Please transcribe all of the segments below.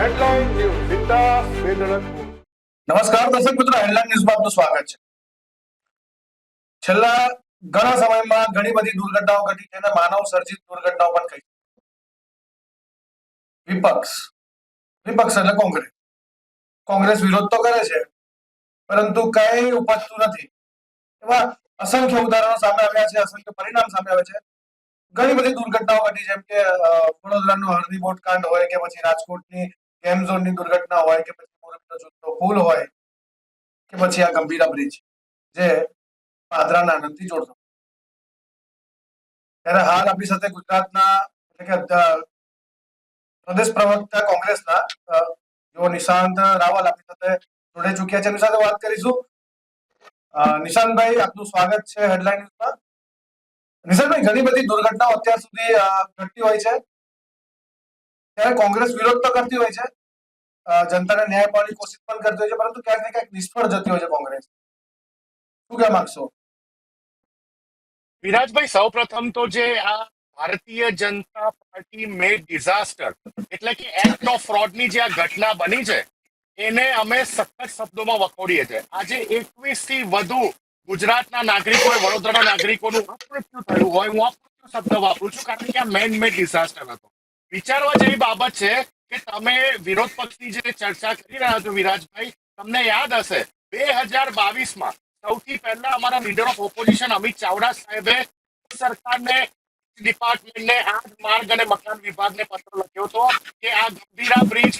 Headline news વિતા વેદળક. નમસ્કાર દર્શક મિત્રો, હેડલાઇન ન્યૂઝમાં આપનું સ્વાગત છે. છેલ્લા ઘણા સમયમાં ઘણી બધી દુર્ઘટનાઓ ઘટી છે અને માનવ સર્જિત દુર્ઘટનાઓ પણ થઈ. વિપક્ષ એટલે કોંગ્રેસ વિરોધ તો કરે છે પરંતુ કઈ ઉપજતું નથી. એવા અસંખ્ય ઉદાહરણો સામે આવ્યા છે, અસંખ્ય પરિણામ સામે આવે છે. ઘણી બધી દુર્ઘટનાઓ ઘટી, જેમ કે વડોદરાનો હળદી બોટ કાંડ હોય કે પછી રાજકોટની ગેમ ઝોનની દુર્ઘટના હોય કે પછી મોરબીનો જૂનો પુલ હોય કે પછી આ ગંભીરા બ્રિજ જે પાદરાના આણંદથી જોડતો. ત્યારે હાલ આપણી સાથે ગુજરાતના એટલે કે પ્રદેશ પ્રવક્તા કોંગ્રેસના જો નિશાંત રાવલ આપણી સાથે જોડે ચૂક્યા છે. એમની સાથે વાત કરીશું. નિશાંતભાઈ, આપનું સ્વાગત છે હેડલાઇન ન્યૂઝમાં. નિશાંતભાઈ, ઘણી બધી દુર્ઘટનાઓ અત્યાર સુધી ઘટતી હોય છે, ત્યારે કોંગ્રેસ વિરોધ તો કરતી હોય છે, જનતાને ન્યાય આપવાની કોશિશ પણ કરતી હોય છે, પરંતુ ક્યાંક ને ક્યાંક નિષ્ફળ જતી હોય છે કોંગ્રેસ. શું કહેવા માંગશો? વિરાજભાઈ, સૌપ્રથમ તો જે આ ભારતીય જનતા પાર્ટી મેડ ડિઝાસ્ટર એટલે કે એક્ટ ઓફ ફ્રોડની જે આ ઘટના બની છે એને અમે સખત શબ્દોમાં વખોડીએ છીએ. આજે 21 થી વધુ ગુજરાતના નાગરિકોએ, વડોદરાના નાગરિકોનું અપમૃત્યુ થયું હોય, હું અપમૃત્યુ શબ્દ વાપરું છું કારણ કે આ મેન મેડ ડિઝાસ્ટર હતો. વિચારવા જેવી બાબત છે કે તમે વિરોધ પક્ષની જે ચર્ચા કરી રહ્યા છો વિરાજભાઈ, તમને યાદ હશે 2022માં સૌથી પહેલા અમારા leader of opposition Amit Chavda સાહેબે સરકારને, ડિપાર્ટમેન્ટને, માર્ગ અને મકાન વિભાગને પત્ર લખ્યો હતો કે આ ગંભીરા બ્રિજ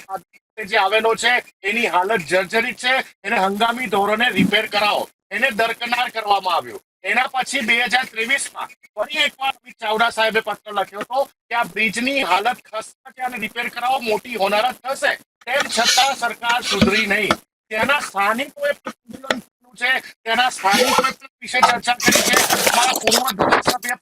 જે આવેલો છે એની હાલત જર્જરિત છે, એને હંગામી ધોરણે રિપેર કરાવો. એને દરકનાર કરવામાં આવ્યું. એના પછી 2023માં ફરી એકવાર અમિત ચાવડા સાહેબે પત્ર લખ્યો હતો કે આ બ્રિજની હાલત ખસ્તા છે અને રિપેર કરાવો, મોટી હોનારત થશે. તેમ છતાં સરકાર સુધરી નહીં. તેના સ્થાનિકોએ છે, તેના સ્થાનિકો વિશે ચર્ચા કરી છે. અમારા પૂર્વ ધારાસભ્ય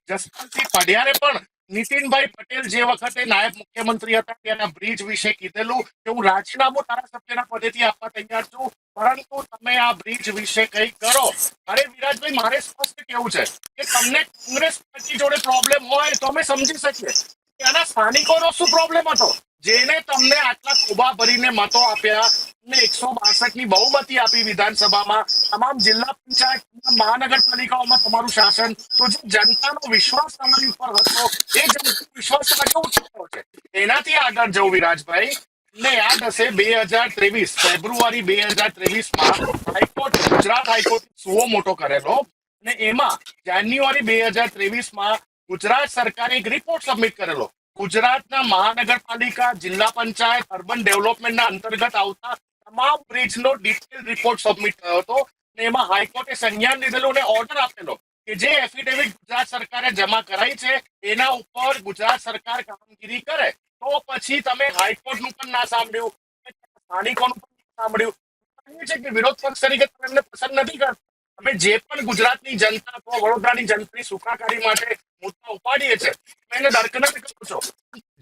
જસવંતસિંહ પઢિયારે પણ નીતિનભાઈ પટેલ જે વખતે નાયબ મુખ્યમંત્રી હતા તેના બ્રિજ વિશે કીધેલું કે હું રાજીનામું ધારાસભ્યના પદેથી આપવા તૈયાર છું, પરંતુ તમે આ બ્રિજ વિશે કંઈક કરો. અરે વિરાજભાઈ, મારે સ્પષ્ટ કેવું છે કે તમને કોંગ્રેસ પાર્ટી જોડે પ્રોબ્લેમ હોય તો અમે સમજી શકીએ. ત્યાંના સ્થાનિકોનો શું પ્રોબ્લેમ હતો જેને તમને આટલા ખોબા ભરીને મતો આપ્યા, 162ની બહુમતી આપી વિધાનસભામાં, તમામ જિલ્લા પંચાયત, મહાનગરપાલિકાઓમાં તમારું શાસન, તો જે જનતાનો વિશ્વાસ તમારી ઉપર હતો એ વિશ્વાસ આજે ઉઠ્યો છે. એનાથી આગળ જવું વિરાજભાઈ, તમને યાદ હશે 2023 ફેબ્રુઆરી 2023માં હાઈકોર્ટ, ગુજરાત હાઈકોર્ટ સુઓ મોટો કરેલો અને એમાં જાન્યુઆરી 2023માં ગુજરાત સરકારે એક રિપોર્ટ સબમિટ કરેલો. ગુજરાતના મહાનગરપાલિકા, જિલ્લા પંચાયત, અર્બન ડેવલપમેન્ટના અંતર્ગત આવતા તમામ બ્રિજનો ડિટેલ રિપોર્ટ સબમિટ થયો હતો અને એમાં હાઈકોર્ટે સંજ્ઞાન લીધેલું અને ઓર્ડર આપેલો કે જે એફિડેવિટ ગુજરાત સરકારે જમા કરાઈ છે એના ઉપર ગુજરાત સરકાર કામગીરી કરે. તો પછી તમે હાઈકોર્ટનું પણ ના સાંભળ્યું, સ્થાનિકોનું પણ સાંભળ્યું. છે કે વિરોધ પક્ષ તરીકે તમે એમને પસંદ નથી કરતા. અમે જે પણ ગુજરાતની જનતા અથવા વડોદરાની જનતાની સુખાકારી માટે મુદ્દા ઉપાડીએ છીએ તમે એને દરકનાર કરો છો.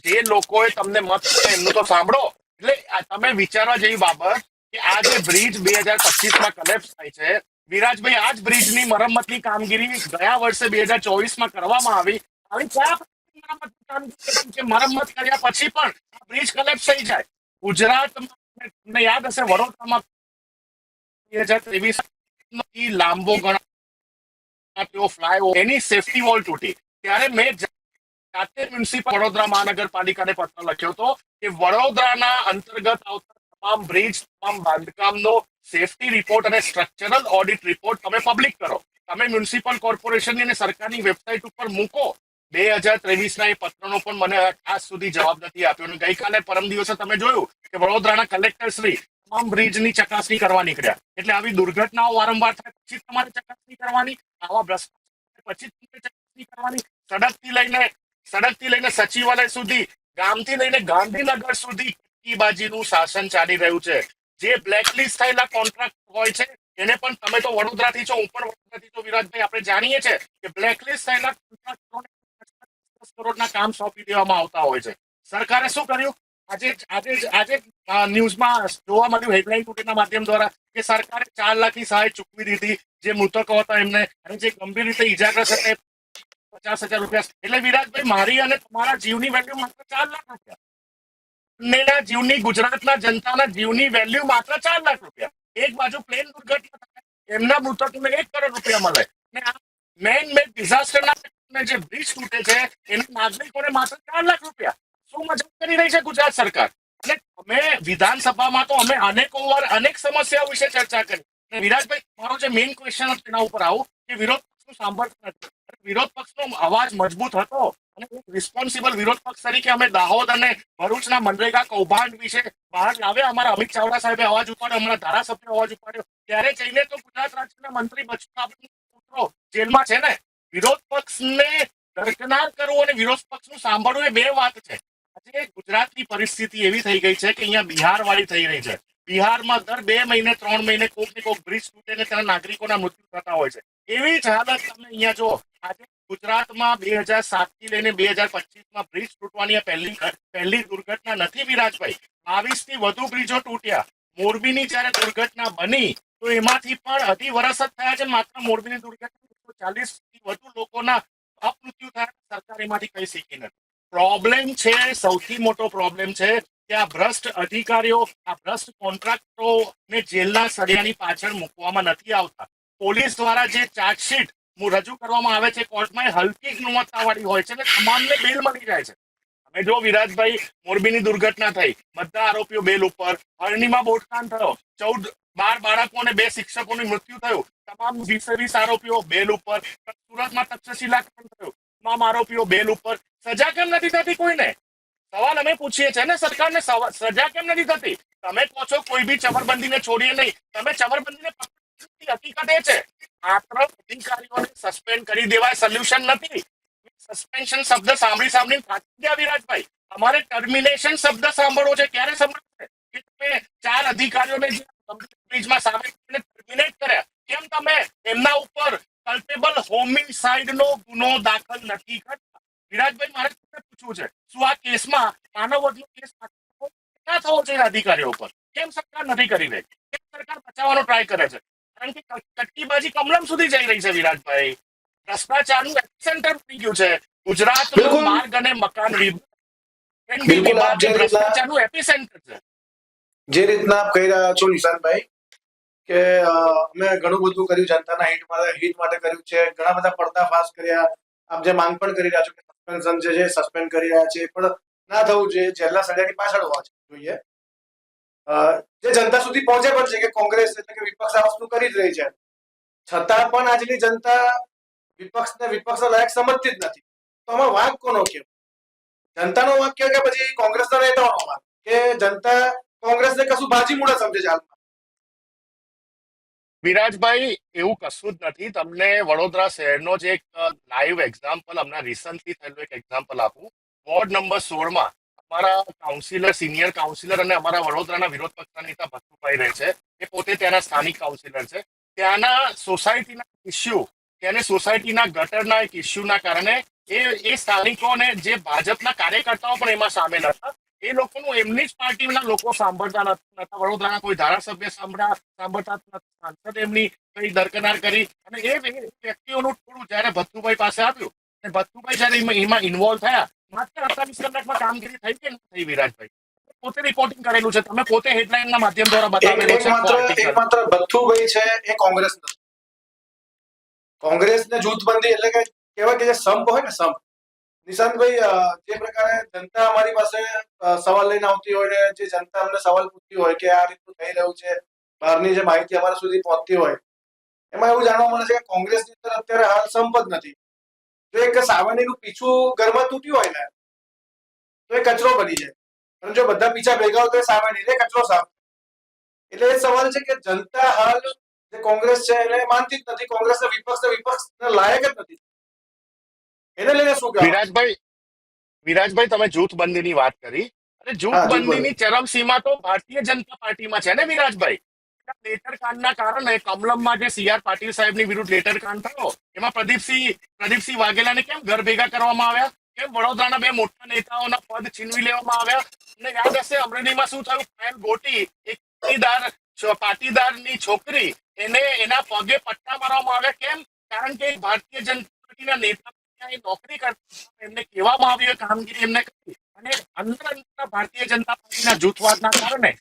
જે લોકોએ તમને મત આપ્યા એમનું તો સાંભળો. એટલે તમે વિચારવા જેવી બાબત કે આ જે બ્રિજ 2025માં કલેપ્સ થાય છે વિરાજભાઈ, આ જ બ્રિજની મરમ્મતની કામગીરી ગયા વર્ષે 2024માં કરવામાં આવી. આવી કયા મરમ્મતની કામગીરી મરમ્મત કર્યા પછી પણ આ બ્રિજ કલેપ્સ થઈ જાય? ગુજરાતમાં તમને યાદ હશે વડોદરામાં 2023 લાંબો ગણા ફ્લાયઓવર એની સેફટી વોલ તૂટી. ત્યારે મેં જાતે મ્યુનિસિપલ વડોદરા મહાનગરપાલિકાને પત્ર લખ્યો હતો કે વડોદરાના અંતર્ગત આવતા તમામ બ્રિજ, તમામ બાંધકામનો સેફટી રિપોર્ટ અને સ્ટ્રક્ચરલ ઓડિટ રિપોર્ટ તમે પબ્લિક કરો. તમે મ્યુનિસિપલ કોર્પોરેશનની અને સરકારની વેબસાઇટ ઉપર મૂકો. 2023ના એ પત્રનો પણ મને આજ સુધી જવાબ નથી આપ્યો. અને ગઈકાલે પરમ દિવસે તમે જોયું કે વડોદરાના કલેક્ટર શ્રી તમામ બ્રિજની ચકાસણી કરવા નીકળ્યા. એટલે આવી દુર્ઘટનાઓ વારંવાર થાય પછી તમારે ચકાસણી કરવાની, આવા ભ્રષ્ટાચાર પછી ચકાસણી કરવાની. સડકથી લઈને સચિવાલય સુધી, ગામથી લઈને ગાંધીનગર સુધી બાજીનું શાસન ચાલી રહ્યું છે. જે બ્લેકલિસ્ટ થયેલા કોન્ટ્રાક્ટ હોય છે એને પણ, તમે તો વડોદરાથી છો, હું પણ વડોદરાથી છો વિરાજભાઈ, આપણે જાણીએ છીએ કે બ્લેકલિસ્ટ થયેલા કોન્ટ્રાક્ટરોને કરોડના કામ સોંપી દેવામાં આવતા હોય છે. સરકારે શું કર્યું? આજે ન્યૂઝમાં જોવા મળ્યું હેડલાઇન ટુડેના માધ્યમ દ્વારા કે સરકારે 4 લાખની સહાય ચૂકવી દીધી જે મૃતકો હતા એમને, અને જે ગંભીર રીતે ઇજાગ્રસ્ત હતા 50,000 રૂપિયા. એટલે વિરાજભાઈ, મારી અને તમારા જીવની વેલ્યુ માત્ર 4 લાખ રૂપિયા. બંનેના જીવની, ગુજરાતના જનતાના જીવની વેલ્યુ માત્ર 4 લાખ રૂપિયા. એક બાજુ પ્લેન દુર્ઘટના થાય, એમના મૃતકોને 1 કરોડ રૂપિયા મળે, અને આ મેન મેડ ડિઝાસ્ટરના જે બ્રિજ તૂટે છે એના નાગરિકોને માત્ર 4 લાખ રૂપિયા. શું મજાક કરી રહી છે ગુજરાત સરકાર? અને અમે વિધાનસભામાં તો અમે અનેકો વાર અનેક સમસ્યાઓ વિશે ચર્ચા કરી. અને વિરાજભાઈ, મારો જે મેઇન ક્વેશ્ચન હતો તેના ઉપર આવું કે વિરોધ પક્ષનું સાંભળતું નથી. વિરોધ પક્ષનો અવાજ મજબૂત હતો, અને એક રિસ્પોન્સિબલ વિરોધ પક્ષ તરીકે અમે દાહોદ અને ભરૂચના મનરેગા કૌભાંડ વિશે બહાર લાવ્યા. અમારા અમિત ચાવડા સાહેબે અવાજ ઉપાડ્યો, અમારા ધારાસભ્ય અવાજ ઉપાડ્યો. ત્યારે જઈને તો ગુજરાત રાજ્યના મંત્રી બચુ જેલમાં છે ને. વિરોધ પક્ષને દરકનાર કરવું અને વિરોધ પક્ષનું સાંભળવું એ બે વાત છે. આજે ગુજરાતની પરિસ્થિતિ એવી થઈ ગઈ છે કે અહીંયા બિહાર વાળી થઈ રહી છે. બિહારમાં દર 2 મહિને 3 મહિને કોઈક ને કોઈક બ્રિજ તૂટે ને તેના નાગરિકોના મૃત્યુ થતા હોય છે. એવી જ હાલત તમે અહીંયા જો. આજે ગુજરાતમાં 2007 થી લઈને 2025માં બ્રિજ તૂટવાની આ પહેલી દુર્ઘટના નથી વિરાજભાઈ. 22 થી વધુ બ્રિજો તૂટ્યા. મોરબીની જયારે દુર્ઘટના બની તો એમાંથી પણ અઢી વર્ષ જ થયા છે. માત્ર મોરબીની દુર્ઘટના 40 થી વધુ લોકોના અપમૃત્યુ થયા. સરકાર એમાંથી કઈ શીખી નથી. પ્રોબ્લેમ છે, સૌથી મોટો પ્રોબ્લેમ છે કે આ ભ્રષ્ટ અધિકારીઓ, આ ભ્રષ્ટ કોન્ટ્રાક્ટરોને જેલના સળિયાની પાછળ મૂકવામાં નથી આવતા. પોલીસ દ્વારા જે ચાર્જશીટ રજૂ કરવામાં આવે છે કોર્ટમાં, એ હલકી ગુણવત્તાવાળી હોય છે અને તમામને બેલ મળી જાય છે. અમે જો વિરાજભાઈ, મોરબીની દુર્ઘટના થઈ, બધા આરોપીઓ બેલ ઉપર. હરણીમાં બોટકાંડ થયો, 12 બાળકો અને 2 શિક્ષકોનું મૃત્યુ થયું, તમામ 20 આરોપીઓ બેલ ઉપર. સુરતમાં તક્ષશિલા કાંડ થયું, તમામ આરોપીઓ બેલ ઉપર. સજા કેમ નથી થતી કોઈને? સવાલ અમે પૂછીએ છીએ ને સરકારને, સજા કેમ નથી થતી? તમે કહો છો કોઈ બી ચમરબંધીને છોડીએ નહીં, તમે ચમરબંધીને પકડી. હકીકત એ છે માત્ર અધિકારીઓને સસ્પેન્ડ કરી દેવાય સોલ્યુશન નથી. સસ્પેન્શન શબ્દ સાંભળીને થાકી ગયા વિરાજભાઈ. અમારે ટર્મિનેશન શબ્દ સાંભળવો છે. ક્યારે સાંભળશે કે તમે 4 અધિકારીઓને બ્રિજમાં સામેલ કરીને ટર્મિનેટ કર્યા? કેમ તમે એમના ઉપર કલ્પેબલ હોમિસાઇડ નો ગુનો દાખલ નથી કરતા? વિરાજભાઈ, મારે તમને પૂછવું છે, શું આ કેસમાં માનવ વધનો કેસ ના થવો જોઈએ અધિકારીઓ પર? કેમ સરકાર નથી કરી રહી? કેમ સરકાર બચાવવાનો ટ્રાય કરે છે? કારણ કે કટકીબાજી કમલમ સુધી જઈ રહી છે વિરાજભાઈ. ભ્રષ્ટાચારનું એપિસેન્ટર થઈ ગયું છે ગુજરાતનું. બિલકુલ. માર્ગ અને મકાન બિલકુલ આપ જે રીતના ભ્રષ્ટાચારનું એપિસેન્ટર છે. જે રીતના આપ કહી રહ્યા છો નિશાંતભાઈ, કે અમે ઘણું બધું કર્યું, જનતાના હિત માટે કર્યું છે, ઘણા બધા પર્દાફાશ કર્યા. આપ જે માંગ પણ કરી રહ્યા છો કે સસ્પેન્શન છે, સસ્પેન્ડ કરી રહ્યા છે, પણ ના થવું જોઈએ. જેલના સળિયાની પાછળ હોવા જોઈએ. જે જનતા સુધી પહોંચે પણ છે કે કોંગ્રેસ એટલે કે વિપક્ષ આ વસ્તુ કરી જ રહી છે, છતાં પણ આજની જનતા વિપક્ષના લાયક સમજતી જ નથી. તો આમાં વાંક કોનો કયો? જનતાનો વાંક કયો કે પછી કોંગ્રેસના નેતાઓનો વાંક? કે જનતા કોંગ્રેસને કશું ભાજી મૂડા સમજે છે હાલમાં? વિરાજભાઈ, એવું કશું જ નથી. તમને વડોદરા શહેરનો જ એક લાઈવ એક્ઝામ્પલ, હમણાં રિસન્ટલી થયેલું એક એક્ઝામ્પલ આપું. વોર્ડ નંબર 16માં અમારા કાઉન્સિલર, સિનિયર કાઉન્સિલર અને અમારા વડોદરાના વિરોધ પક્ષના નેતા ભક્તુભાઈ રહે છે. એ પોતે ત્યાંના સ્થાનિક કાઉન્સિલર છે. ત્યાંના સોસાયટીના ઇસ્યુ, ત્યાંની સોસાયટીના ગટરના એક ઇસ્યુના કારણે એ સ્થાનિકોને, જે ભાજપના કાર્યકર્તાઓ પણ એમાં સામેલ હતા, એ લોકોનું એમની જ પાર્ટીના લોકો સાંભળતા નતા. વડોદરાના કોઈ ધારાસભ્ય સાંભળતા નથી. સાંસદ એમની કઈ દરકનાર કરી, અને એ વ્યક્તિઓનું થોડું જયારે ભત્તુભાઈ પાસે આવ્યું, અને ભત્તુભાઈ જયારે એમાં ઇન્વોલ્વ થયા, માત્ર 48 કલાકમાં કામગીરી થઈ કે નથી થઈ વિરાજભાઈ? પોતે રિપોર્ટિંગ કરેલું છે, તમે પોતે હેડલાઇનના માધ્યમ દ્વારા બતાવેલું છે. એકમાત્ર ભથ્થુભાઈ છે એ કોંગ્રેસ નથી. કોંગ્રેસને જૂથબંધી એટલે કે કહેવાય કે જે સંપ હોય ને, સંપ. નિશાંતભાઈ, જે પ્રકારે જનતા અમારી પાસે સવાલ લઈને આવતી હોય ને, જે જનતા અમને સવાલ પૂછતી હોય કે આ રીતનું થઈ રહ્યું છે, બહારની જે માહિતી અમારા સુધી પહોંચતી હોય, એમાં એવું જાણવા મળે છે કે કોંગ્રેસની અંદર અત્યારે હાલ સંપ જ નથી. જો એક સાવરણીનું પીછું ઘરમાં તૂટ્યું હોય ને, તો એ કચરો બની જાય. અને જો બધા પીછા ભેગા હોય તો એ સાવરણી એટલે કચરો સાફ. એટલે એ સવાલ છે કે જનતા હાલ જે કોંગ્રેસ છે એને માનતી જ નથી. કોંગ્રેસના વિપક્ષ લાયક જ નથી. એને લઈને શું કહેવાય? વિરાજભાઈ, તમે જૂથબંધીની વાત કરી, અને જૂથબંધીની ચરમસીમા તો ભારતીય જનતા પાર્ટીમાં છે ને વિરાજભાઈ. લેટર કાંડના કારણે કમલમમાં જે CR પાટીલ સાહેબની વિરુદ્ધ લેટર કાંડ થયો, એમાં પ્રદીપસિંહ વાઘેલાને કેમ ઘર ભેગા કરવામાં આવ્યા? કેમ વડોદરાના 2 મોટા નેતાઓના પદ છીનવી લેવામાં આવ્યા? અને યાદ હશે અમરેલીમાં શું થયું? પાયલ ગોટી, એક પાટીદારની છોકરી, એના પગે પટ્ટા મારવામાં આવ્યા. કેમ? કારણ કે ભારતીય જનતા પાર્ટીના નેતા નોકરી કરતા, એમને કહેવામાં આવ્યું કામગીરી એમને કરી, અને અંદર ભારતીય જનતા પાર્ટીના જૂથવાદના કારણે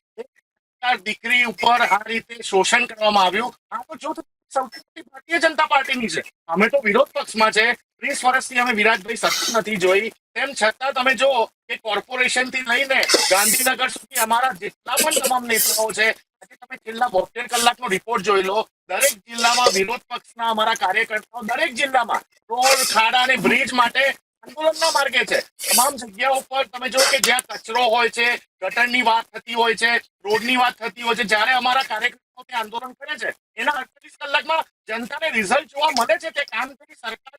દીકરી ઉપર આ રીતે શોષણ કરવામાં આવ્યું. આ તો જૂથ સૌથી મોટી ભારતીય જનતા પાર્ટીની છે. અમે તો વિરોધ પક્ષમાં છે. 30 વર્ષથી અમે વિરાજભાઈ સત્તા નથી જોઈ. તેમ છતાં તમે જો કે કોર્પોરેશન થી લઈને ગાંધીનગર સુધી અમારા જેટલા પણ તમામ નેતાઓ છે, આજે તમે છેલ્લા 72 કલાકનો રિપોર્ટ જોઈ લો. દરેક જિલ્લામાં વિરોધ પક્ષના અમારા કાર્યકર્તાઓ દરેક જિલ્લામાં રોડ, ખાડા અને બ્રિજ માટે આંદોલનના માર્ગે છે. તમામ જગ્યાઓ પર તમે જો કે જ્યાં કચરો હોય છે, ગટરની વાત થતી હોય છે, રોડની વાત થતી હોય છે, જ્યારે અમારા કાર્યકર્તાઓ ત્યાં આંદોલન કરે છે, એના 48 કલાકમાં જનતાને રિઝલ્ટ જોવા મળે છે કે કામ કરી સરકાર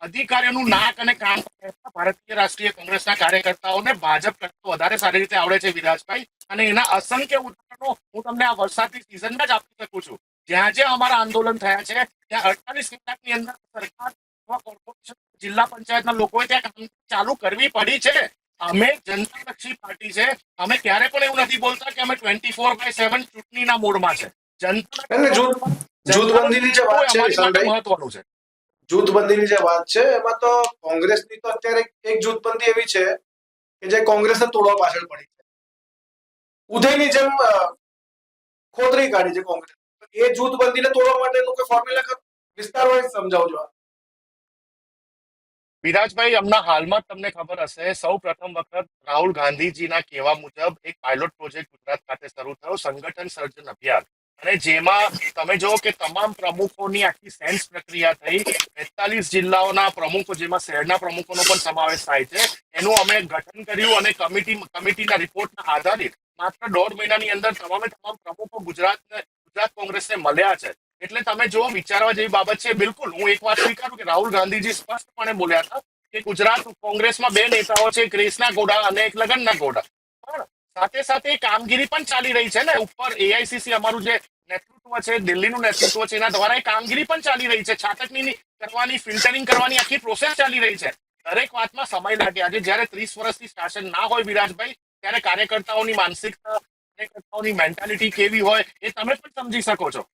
અધિકારીઓનું નાક અને કામ ભારતીય રાષ્ટ્રીય કોંગ્રેસના કાર્યકર્તાઓને ભાજપ કરતા વધારે સારી રીતે આવડે છે વિરાજભાઈ. અને એના અસંખ્ય ઉદાહરણો હું તમને આ વરસાદની સિઝનમાં જ આપી શકું છું. જ્યાં જ્યાં અમારા આંદોલન થયા છે ત્યાં 48 કલાકની અંદર સરકાર કોર્પોરેશન, જિલ્લા પંચાયતના લોકોએ ત્યાં કામ ચાલુ કરવી પડી છે. અમે જનતાલક્ષી પાર્ટી છે. અમે ક્યારે પણ એવું નથી બોલતા કે અમે 24/7 ચૂંટણીના મોડમાં છે. જૂથબંધીની જે વાત છે વિશાલભાઈ, મહત્વનું છે. જૂથબંધીની જે વાત છે એમાં તો કોંગ્રેસની તો અત્યારે એક જૂથબંધી એવી છે કે જે કોંગ્રેસને તોડવા પાછળ પડી છે. ઉદયની જેમ ખોદરી કાઢી છે કોંગ્રેસ. એ જૂથબંધીને તોડવા માટેનું કોઈ ફોર્મ્યુલા વિસ્તારવાળી સમજાવજો. વિરાજભાઈ, હમણાં હાલમાં તમને ખબર હશે, સૌ પ્રથમ વખત રાહુલ ગાંધીજીના કહેવા મુજબ એક પાયલોટ પ્રોજેક્ટ ગુજરાત ખાતે શરૂ થયો, સંગઠન સર્જન અભિયાન. અને જેમાં તમે જો કે તમામ પ્રમુખોની આખી સેન્સ પ્રક્રિયા થઈ. 43 જિલ્લાઓના પ્રમુખો, જેમાં શહેરના પ્રમુખોનો પણ સમાવેશ થાય છે, એનું અમે ગઠન કર્યું અને કમિટીના રિપોર્ટના આધારિત માત્ર 1.5 મહિનાની અંદર તમામ પ્રમુખો ગુજરાત કોંગ્રેસને મળ્યા છે. એટલે તમે જો વિચારવા જેવી બાબત છે. બિલકુલ, હું એક વાત સ્વીકારું કે રાહુલ ગાંધીજી સ્પષ્ટપણે બોલ્યા હતા કે ગુજરાત કોંગ્રેસમાં 2 નેતાઓ છે, એક રેસના ઘોડા અને એક લગનના ઘોડા. પણ સાથે સાથે કામગીરી પણ ચાલી રહી છે ને ઉપર. એઆઈસીસી અમારું જે નેતૃત્વ છે, દિલ્હીનું નેતૃત્વ છે, એના દ્વારા એ કામગીરી પણ ચાલી રહી છે. છાટકની કરવાની, ફિલ્ટરિંગ કરવાની આખી પ્રોસેસ ચાલી રહી છે. દરેક વાતમાં સમય લાગે. આજે જયારે 30 વર્ષથી શાસન ના હોય વિરાજભાઈ, ત્યારે કાર્યકર્તાઓની માનસિકતા, કાર્યકર્તાઓની મેન્ટાલિટી કેવી હોય એ તમે પણ સમજી શકો છો.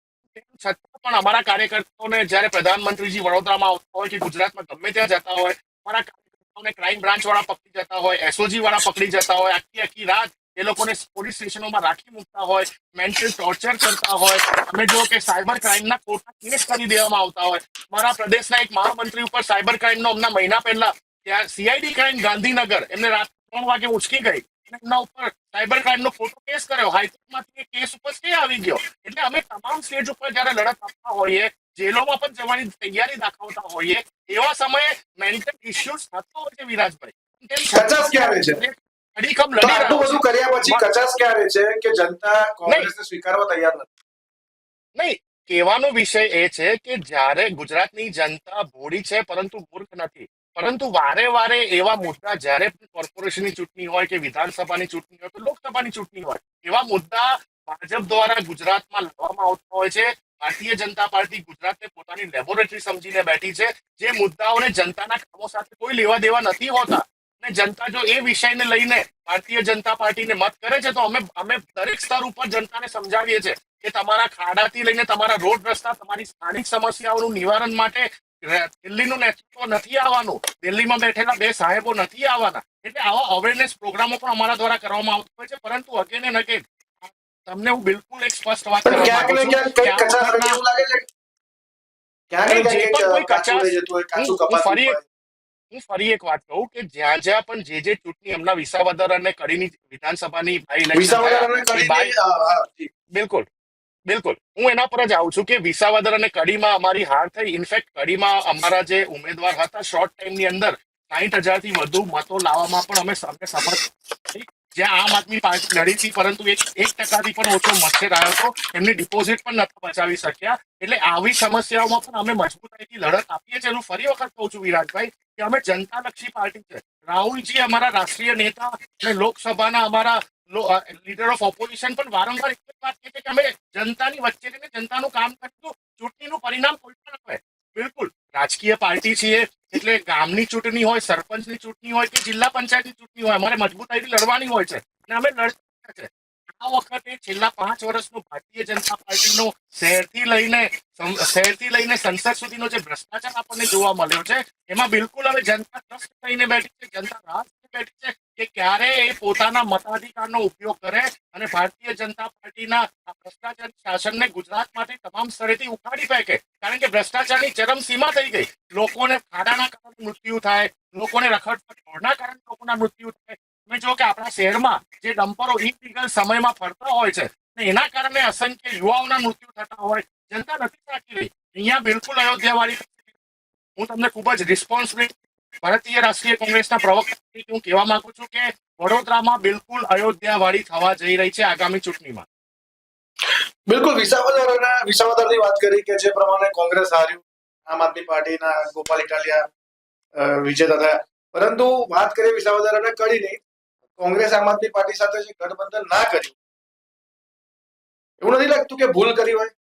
છતાં પણ અમારા કાર્યકર્તાઓને જયારે પ્રધાનમંત્રીજી વડોદરામાં આવતા હોય કે ગુજરાતમાં ગમે ત્યાં જતા હોય, અમારા કાર્યકર્તાઓને ક્રાઇમ બ્રાન્ચ વાળા પકડી જતા હોય, એસઓજી વાળા પકડી જતા હોય, આખી રાત એ લોકોને પોલીસ સ્ટેશનોમાં રાખી મૂકતા હોય, મેન્ટલ ટોર્ચર કરતા હોય. અમે જો કે સાયબર ક્રાઇમના ખોટા કેસ કરી દેવામાં આવતા હોય. મારા પ્રદેશના એક મહામંત્રી ઉપર સાયબર ક્રાઇમનો હમણાં મહિના પહેલા ત્યાં સીઆઈડી ક્રાઇમ ગાંધીનગર એમને રાત 3 વાગે ઉચકી ગઈ. એમના ઉપર સાયબર ક્રાઇમનો ખોટો કેસ કર્યો. હાઈકોર્ટમાંથી કેસ ઉપર સ્ટે આવી ગયો. એટલે અમે તમામ સ્ટેજ ઉપર જયારે લડત આપતા હોઈએ, જેલોમાં પણ જવાની તૈયારી દાખવતા હોઈએ, એવા સમયે મેન્ટલ ઇસ્યુઝ થતો હોય છે વિરાજભાઈ. કચાસ ક્યારે છે? અડીખમ તો લડી આટલું રહ્યા બધું કર્યા પછી કચાસ ક્યારે છે કે જનતા કોંગ્રેસને સ્વીકારવા તૈયાર નથી? નહીં, કહેવાનો વિષય એ છે કે જ્યારે ગુજરાતની જનતા ભોળી છે પરંતુ મૂર્ખ નથી. પરંતુ વારે વારે એવા મુદ્દા, જ્યારે પણ કોર્પોરેશનની ચૂંટણી હોય કે વિધાનસભાની ચૂંટણી હોય કે લોકસભાની ચૂંટણી હોય, એવા મુદ્દા ભાજપ દ્વારા ગુજરાતમાં લાવવામાં આવતા હોય છે. ભારતીય જનતા પાર્ટી ગુજરાતને પોતાની લેબોરેટરી સમજીને બેઠી છે. જે મુદ્દાઓને જનતાના કામો સાથે કોઈ લેવા દેવા નથી હોતા, અને જનતા જો એ વિષયને લઈને ભારતીય જનતા પાર્ટીને મત કરે છે, તો અમે દરેક સ્તર ઉપર જનતાને સમજાવીએ છીએ કે તમારા ખાડાથી લઈને તમારા રોડ રસ્તા, તમારી સ્થાનિક સમસ્યાઓનું નિવારણ માટે દિલ્હીનું નેતૃત્વ નથી આવવાનું, દિલ્હીમાં બેઠેલા 2 સાહેબો નથી આવવાના. એટલે આવા અવેરનેસ પ્રોગ્રામો પણ અમારા દ્વારા કરવામાં આવતા હોય છે. પરંતુ અગેન એન્ડ અગેન તમને હું બિલકુલ એક સ્પષ્ટ વાત કરવા ક્યાંક ને માંગુ છું ક્યાંક કઈ કચાસ રહી એવું લાગે છે. ક્યાંક ને જે પણ કોઈ ક્યાંક કાચું રહી જતું હોય, કાચું કપાતું હોય. હું ફરી એક વાત કહું કે જ્યાં જ્યાં પણ જે ચૂંટણી હમણાં વિસાવદર અને કડીની વિધાનસભાની બાય ઇલેક્શન વિસાવદર અને કડીની બિલકુલ બિલકુલ હું એના પર જ આવું છું કે વિસાવદર અને કડીમાં અમારી હાર થઈ. ઇનફેક્ટ કડીમાં અમારા જે ઉમેદવાર હતા, શોર્ટ ટાઈમની અંદર 60,000 થી વધુ મતો લાવવામાં પણ અમે સફળ થઈ. જ્યાં આમ આદમી પાર્ટી લડી હતી, પરંતુ 1% પણ ઓછો મતશેર આવ્યો હતો. એમની ડિપોઝિટ પણ નથી બચાવી શક્યા. એટલે આવી સમસ્યાઓમાં પણ અમે મજબૂતાઈથી લડત આપીએ છીએ. હું ફરી વખત કહું છું વિરાજભાઈ કે અમે જનતાલક્ષી પાર્ટી છે. રાહુલજી અમારા રાષ્ટ્રીય નેતા અને લોકસભાના અમારા લીડર ઓફ ઓપોઝિશન પણ વારંવાર એક જ વાત કહે છે કે અમે જનતાની વચ્ચે રહીને જનતાનું કામ કરીશું. ચૂંટણીનું પરિણામ કોઈ પણ આવે. બિલકુલ, રાજકીય પાર્ટી છીએ એટલે ગામની ચૂંટણી હોય, સરપંચની ચૂંટણી હોય કે જિલ્લા પંચાયતની ચૂંટણી હોય, અમારે મજબૂતાઈથી લડવાની હોય છે અને અમે લડતા છે. આ વખતે છેલ્લા 5 વર્ષનો ભારતીય જનતા પાર્ટીનો શહેરથી લઈને સંસદ સુધીનો જે ભ્રષ્ટાચાર આપણને જોવા મળ્યો છે, એમાં બિલકુલ હવે જનતા ત્રસ્ત થઈને બેઠી છે, જનતા રાહ બેઠી છે કે ક્યારે એ પોતાના મતાધિકારનો ઉપયોગ કરે અને ભારતીય જનતા પાર્ટીના આ ભ્રષ્ટાચારી શાસનને ગુજરાતમાંથી તમામ સ્થળેથી ઉખાડી ફેંકે. કારણ કે ભ્રષ્ટાચારની ચરમસીમા થઈ ગઈ. લોકોને ખાડાના કારણે મૃત્યુ થાય, લોકોને રખડતા ઢોરના કારણે લોકોના મૃત્યુ થાય. તમે જો કે આપણા શહેરમાં જે ડમ્પરો ઇલીગલ સમયમાં ફરતા હોય છે અને એના કારણે અસંખ્ય યુવાઓના મૃત્યુ થતા હોય, જનતા નથી સાચી રહી. અહીંયા બિલકુલ અયોધ્યાવાળી, હું તમને ખૂબ જ રિસ્પોન્સિબલ ભારતીય રાષ્ટ્રીય કોંગ્રેસના પ્રવક્તા તરીકે હું કહેવા માંગુ છું કે વડોદરામાં બિલકુલ અયોધ્યાવાળી થવા જઈ રહી છે આગામી ચૂંટણીમાં. બિલકુલ વિસાવદરની વાત કરી કે જે પ્રમાણે કોંગ્રેસ હાર્યું, આમ આદમી પાર્ટીના ગોપાલ ઇટાલિયા વિજેતા થયા, પરંતુ વાત કરીએ વિસાવદર અને કડીની, કોંગ્રેસ આમ આદમી પાર્ટી સાથે જે ગઠબંધન ના કર્યું, એવું નથી લાગતું કે ભૂલ કરી હોય?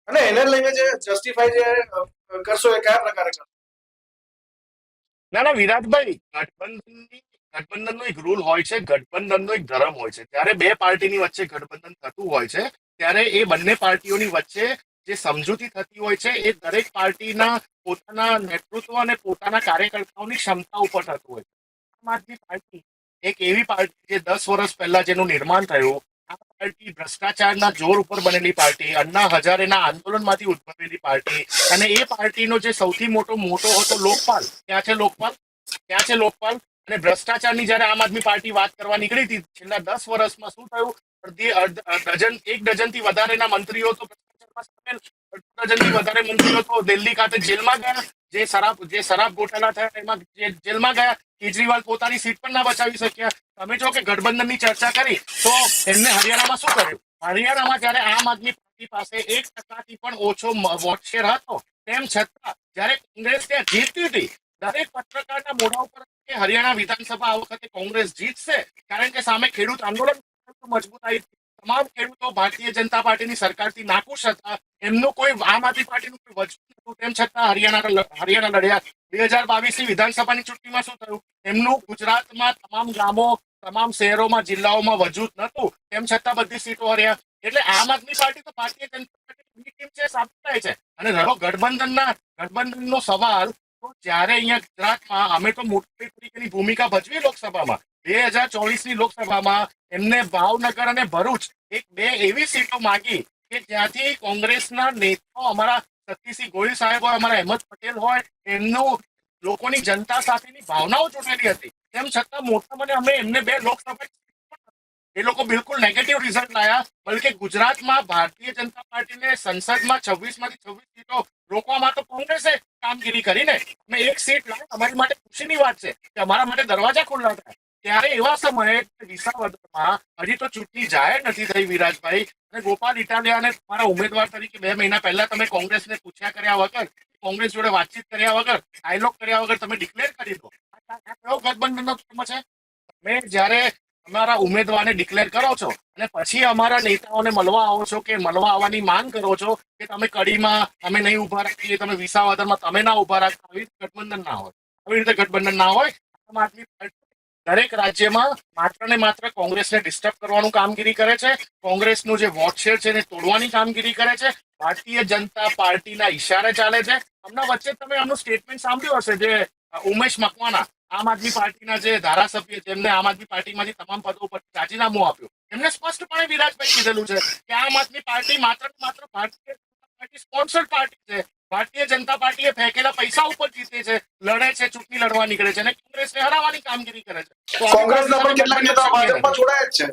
અને એને લઈને જે જસ્ટિફાઈ જે કરશો એ કયા પ્રકારે કરશો? ના ના વિરાટભાઈ, ગઠબંધનનો એક રૂલ હોય છે, ગઠબંધનનો એક ધર્મ હોય છે. ત્યારે બે પાર્ટીની વચ્ચે ગઠબંધન થતું હોય છે ત્યારે એ બંને પાર્ટીઓની વચ્ચે જે સમજૂતી થતી હોય છે એ દરેક પાર્ટીના પોતાના નેતૃત્વ અને પોતાના કાર્યકર્તાઓની ક્ષમતા ઉપર થતું હોય છે. આમ આદમી પાર્ટી એક એવી પાર્ટી જે 10 વર્ષ પહેલા જેનું નિર્માણ થયું, આ પાર્ટી ભ્રષ્ટાચારના જોર ઉપર બનેલી પાર્ટી, અન્ના હજારેના આંદોલનમાંથી ઉદ્ભવેલી પાર્ટી, અને એ પાર્ટીનો જે સૌથી મોટો હતો લોકપાલ. ત્યાં છે લોકપાલ. અને ભ્રષ્ટાચારની જયારે આમ આદમી પાર્ટી વાત કરવા નીકળી હતી છેલ્લા 10 વર્ષમાં શું થયું? એક ડઝનથી વધારેના મંત્રીઓ તો ભ્રષ્ટાચારમાં સામેલ, અડધો ડઝનથી વધારે મંત્રીઓ તો દિલ્હી ખાતે જેલમાં ગયા. જે શરાબ ગોટાળા થયા એમાં જેલમાં ગયા. કેજરીવાલ પોતાની સીટ પણ ના બચાવી શક્યા. તમે જો કે ગઠબંધનની ચર્ચા કરી તો એમને હરિયાણામાં શું કર્યું? હરિયાણામાં જયારે આમ આદમી પાર્ટી પાસે 1% પણ ઓછો વોટ શેર હતો, તેમ છતાં જયારે કોંગ્રેસ ત્યાં જીતતી હતી, દરેક પત્રકારના મોઢા ઉપર કે હરિયાણા વિધાનસભા આ વખતે કોંગ્રેસ જીતશે, કારણ કે સામે ખેડૂત આંદોલન મજબૂતાઈ, તમામ ખેડૂતો ભારતીય જનતા પાર્ટીની સરકારથી નાખુશ હતા, એમનું કોઈ આમ આદમી પાર્ટીનું કોઈ વજન નહોતું, તેમ છતાં હરિયાણા લડ્યા. 2022ની વિધાનસભાની ચૂંટણીમાં શું થયું? એમનું ગુજરાતમાં તમામ ગામો, તમામ શહેરોમાં, જિલ્લાઓમાં વજૂદ નહોતું, તેમ છતાં બધી સીટો હર્યા. એટલે આમ આદમી પાર્ટી તો ભારતીય જનતા પાર્ટીની ટીમ છે, સાબિત થાય છે. અને રહો ગઠબંધનનો સવાલ, તો જ્યારે અહીંયા ગુજરાતમાં અમે તો મોટી તરીકેની ભૂમિકા ભજવી લોકસભામાં, 2024ની લોકસભામાં એમને ભાવનગર અને ભરૂચ બે એવી સીટો માંગી કે જ્યાંથી કોંગ્રેસના નેતાઓ, અમારા શક્તિસિંહ ગોહિલ સાહેબ હોય, અમારા અહેમદ પટેલ હોય, એમનું લોકોની જનતા સાથેની ભાવનાઓ જોડેલી હતી. તેમ છતાં મોટા મને અમે એમને 2 લોકસભા, એ લોકો બિલકુલ નેગેટિવ રિઝલ્ટ લાયા. બલકે ગુજરાતમાં ભારતીય જનતા પાર્ટીને સંસદમાં 26માંથી 26 સીટો રોકવામાં તો કોંગ્રેસે કામગીરી કરીને અમે 1 સીટ લાવી. અમારી માટે ખુશીની વાત છે કે અમારા માટે દરવાજા ખુલ્લા થાય. ત્યારે એવા સમયે વિસાવદરમાં હજી તો ચૂંટણી જાહેર નથી થઈ વિરાજભાઈ, અને ગોપાલ ઇટાલિયાને તમારા ઉમેદવાર તરીકે 2 મહિના પહેલા તમે કોંગ્રેસને પૂછ્યા કર્યા વગર, કોંગ્રેસ જોડે વાતચીત કર્યા વગર, ડાયલોગ કર્યા વગર તમે ડિક્લેર કરી દો. આ કયો ગઠબંધનનો ધર્મ છે? તમે જ્યારે અમારા ઉમેદવારને ડિક્લેર કરો છો અને પછી અમારા નેતાઓને મળવા આવો છો કે મળવા આવવાની માંગ કરો છો કે તમે કડીમાં અમે નહીં ઉભા રાખીએ, તમે વિસાવદરમાં તમે ના ઉભા રાખો, આવી રીતે ગઠબંધન ના હોય. આવી રીતે ગઠબંધન ના હોય. આમ આદમી પાર્ટી દરેક રાજ્યમાં માત્ર ને માત્ર કોંગ્રેસને ડિસ્ટર્બ કરવાનું કામગીરી કરે છે. કોંગ્રેસનું જે વોટ શેર છે એને તોડવાની કામગીરી કરે છે. ભારતીય જનતા પાર્ટીના ઈશારે ચાલે છે. હમણાં વચ્ચે તમે આમનું સ્ટેટમેન્ટ સાંભળ્યું હશે, જે ઉમેશ મકવાણા, આમ આદમી પાર્ટીના જે ધારાસભ્ય, જેમને આમ આદમી પાર્ટીમાંથી તમામ પદો ઉપર રાજીનામું આપ્યું, એમને સ્પષ્ટપણે વિરાજભાઈ કીધેલું છે કે આમ આદમી પાર્ટી માત્ર ને માત્ર Bharatiya Janata party sponsored party છે. ભારતીય જનતા પાર્ટીએ ફેંકેલા પૈસા ઉપર જીતે છે, લડે છે, ચૂંટણી લડવા નીકળે છે અને કોંગ્રેસને હરાવવાની કામગીરી કરે છે. તો કોંગ્રેસના પણ કેટલાક નેતાઓ ભાજપમાં જોડાયા જ છે,